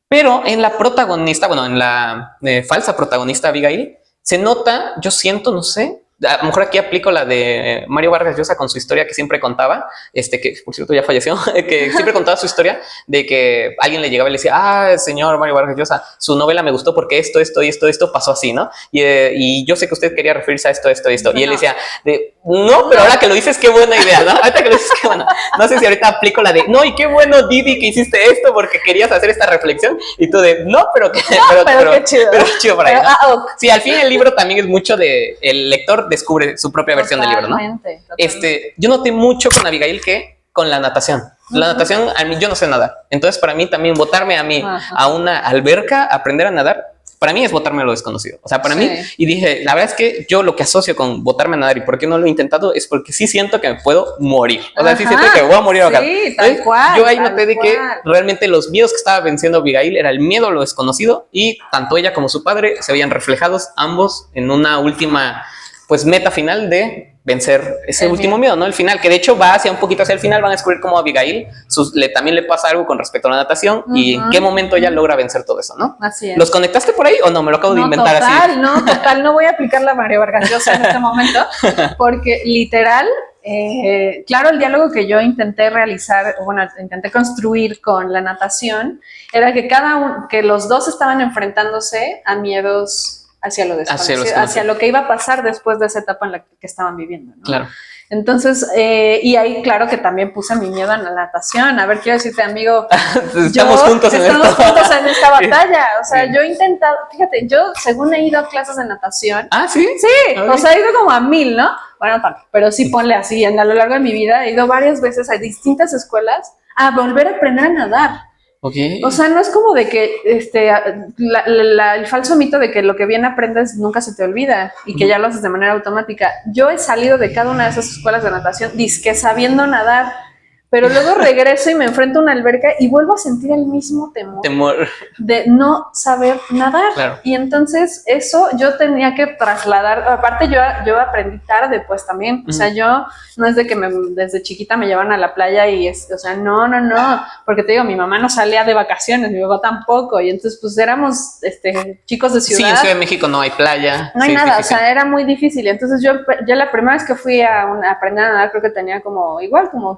pero en la protagonista, bueno, en la falsa protagonista Abigail, se nota, yo siento, no sé, a lo mejor aquí aplico la de Mario Vargas Llosa con su historia que siempre contaba, que por cierto ya falleció, que siempre contaba su historia de que alguien le llegaba y le decía, señor Mario Vargas Llosa, su novela me gustó porque esto pasó así, ¿no? Y yo sé que usted quería referirse a esto. Y él decía, No, pero ahora que lo dices, qué buena idea, ¿no? Ahorita que lo dices, qué bueno. No sé si ahorita aplico la de, no, y qué bueno, Didi, que hiciste esto porque querías hacer esta reflexión. Y tú de, no, pero qué chido. Pero chido para ella, ¿no? Sí, al fin el libro también es mucho de, el lector descubre su propia versión del libro, ¿no? Totalmente. Yo noté mucho con Abigail que con la natación. La natación, a mí, yo no sé nadar. Entonces, para mí también botarme a una alberca, aprender a nadar, para mí es botarme a lo desconocido. O sea, para mí, y dije, la verdad es que yo lo que asocio con botarme a nadar y por qué no lo he intentado es porque sí siento que me puedo morir. O sea, sí siento que voy a morir ahogado. Sí, tal cual. Yo ahí noté de que realmente los miedos que estaba venciendo Abigail era el miedo a lo desconocido y tanto ella como su padre se veían reflejados ambos en una última, pues, meta final de vencer ese último miedo, ¿no? El final, que de hecho va hacia un poquito hacia el final, van a descubrir cómo a Abigail también le pasa algo con respecto a la natación y en qué momento ella logra vencer todo eso, ¿no? Así es. ¿Los conectaste por ahí o no? Me lo acabo de inventar así. No voy a aplicar la María Vargas Llosa en este momento, porque literal, claro, el diálogo que yo intenté realizar, bueno, intenté construir con la natación, era que que los dos estaban enfrentándose a miedos hacia lo desconocido, hacia lo que iba a pasar después de esa etapa en la que estaban viviendo, ¿no? Claro. Entonces, y ahí claro que también puse mi miedo en la natación. A ver, quiero decirte, amigo, estamos juntos en esta batalla. O sea, yo he intentado, fíjate, yo según he ido a clases de natación. ¿Ah, sí? Sí, o sea, he ido como a 1000, ¿no? Bueno, tanto, pero sí ponle así, a lo largo de mi vida he ido varias veces a distintas escuelas a volver a aprender a nadar. Okay. O sea, no es como de que el falso mito de que lo que bien aprendes nunca se te olvida y que ya lo haces de manera automática. Yo he salido de cada una de esas escuelas de natación disque sabiendo nadar, pero luego regreso y me enfrento a una alberca y vuelvo a sentir el mismo temor de no saber nadar. Claro. Y entonces eso yo tenía que trasladar. Aparte yo aprendí tarde, pues también. O sea, yo no es de que desde chiquita me llevan a la playa y o sea, no. Porque te digo, mi mamá no salía de vacaciones, mi papá tampoco. Y entonces pues éramos chicos de ciudad. Sí, en Ciudad de México no hay playa. No hay nada, o sea, era muy difícil. Entonces yo la primera vez que fui a aprender a nadar creo que tenía como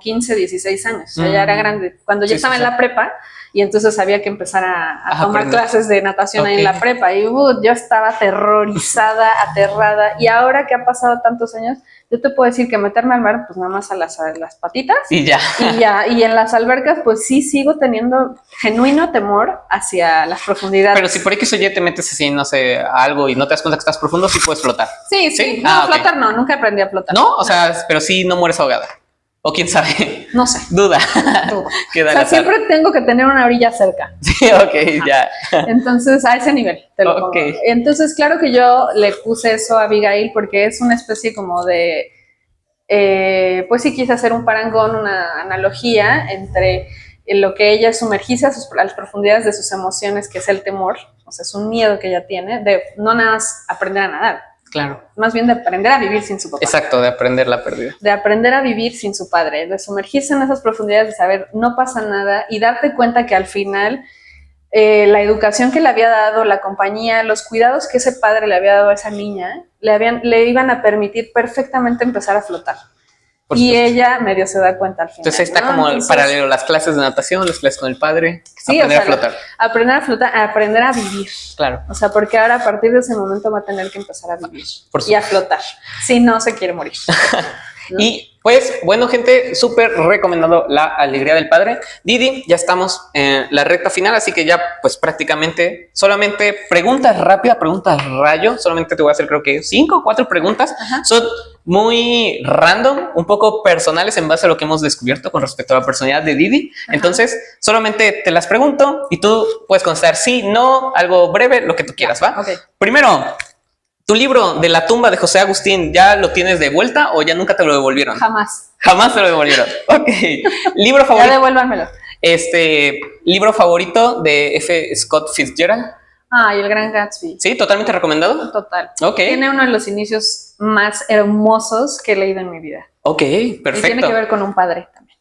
15, 16 años, o sea, ya era grande, cuando yo estaba en la prepa y entonces había que empezar a tomar clases de natación ahí en la prepa y yo estaba aterrorizada, aterrada, y ahora que han pasado tantos años, yo te puedo decir que meterme al mar, pues nada más a las patitas y en las albercas, pues sí sigo teniendo genuino temor hacia las profundidades. Pero si por X o Y te metes así, no sé, a algo y no te das cuenta que estás profundo, sí puedes flotar. Sí. No, flotar no, nunca aprendí a flotar. No, o sea, pero sí no mueres ahogada. O quién sabe. No sé. Duda. O sea, siempre tengo que tener una orilla cerca. Sí, ok, ya. Entonces, a ese nivel te lo pongo. Entonces, claro que yo le puse eso a Abigail porque es una especie como de, pues sí quise hacer un parangón, una analogía entre lo que ella sumergirse a las profundidades de sus emociones, que es el temor, o sea, es un miedo que ella tiene, de no nada más aprender a nadar. Claro. Más bien de aprender a vivir sin su papá. Exacto, de aprender la pérdida. De aprender a vivir sin su padre, de sumergirse en esas profundidades, de saber no pasa nada y darte cuenta que al final la educación que le había dado, la compañía, los cuidados que ese padre le había dado a esa niña, le iban a permitir perfectamente empezar a flotar. Y ella medio se da cuenta al final. Entonces está como el paralelo, las clases de natación, las clases con el padre, sí, aprender a flotar. Aprender a flotar, aprender a vivir. Claro. O sea, porque ahora a partir de ese momento va a tener que empezar a vivir y a flotar, si no se quiere morir. ¿No? Y pues, bueno, gente, súper recomendado La Alegría del Padre. Didi, ya estamos en la recta final, así que ya pues prácticamente solamente preguntas rápidas, preguntas rayo. Solamente te voy a hacer creo que 5 o 4 preguntas. Son muy random, un poco personales en base a lo que hemos descubierto con respecto a la personalidad de Didi. Entonces, solamente te las pregunto y tú puedes contestar sí, no, algo breve, lo que tú quieras, ¿va? Okay. Primero, ¿tu libro de la tumba de José Agustín ya lo tienes de vuelta o ya nunca te lo devolvieron? Jamás. Jamás te lo devolvieron. Ok. ¿Libro favorito? Ya devuélvanmelo. ¿Libro favorito de F. Scott Fitzgerald? Ah, y El Gran Gatsby. ¿Sí? ¿Totalmente recomendado? Total. Ok. Tiene uno de los inicios más hermosos que he leído en mi vida. Ok, perfecto. Y tiene que ver con un padre también.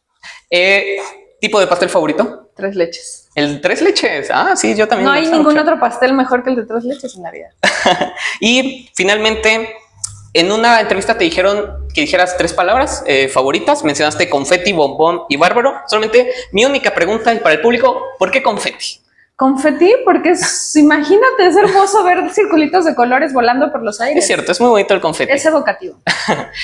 ¿Tipo de pastel favorito? 3 leches. ¿El 3 leches? Ah, sí, yo también. No hay ningún otro pastel mejor que el de 3 leches en la vida. Y finalmente, en una entrevista te dijeron que dijeras 3 palabras favoritas. Mencionaste confeti, bombón y bárbaro. Solamente mi única pregunta y para el público, ¿por qué confeti? Confeti, porque imagínate, es hermoso ver circulitos de colores volando por los aires. Es cierto, es muy bonito el confeti. Es evocativo.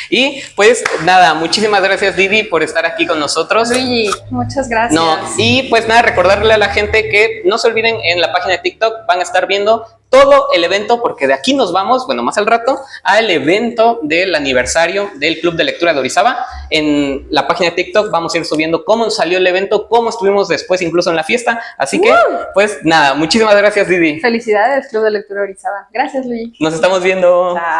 Y pues nada, muchísimas gracias Didi por estar aquí con nosotros. Luigi, muchas gracias. No, y pues nada, recordarle a la gente que no se olviden, en la página de TikTok van a estar viendo todo el evento, porque de aquí nos vamos, bueno, más al rato, al evento del aniversario del Club de Lectura de Orizaba. En la página de TikTok vamos a ir subiendo cómo salió el evento, cómo estuvimos después incluso en la fiesta. Así que, pues nada, muchísimas gracias Didi. Felicidades, Club de Lectura Orizaba. Gracias, Luigi. Nos estamos viendo. Chao.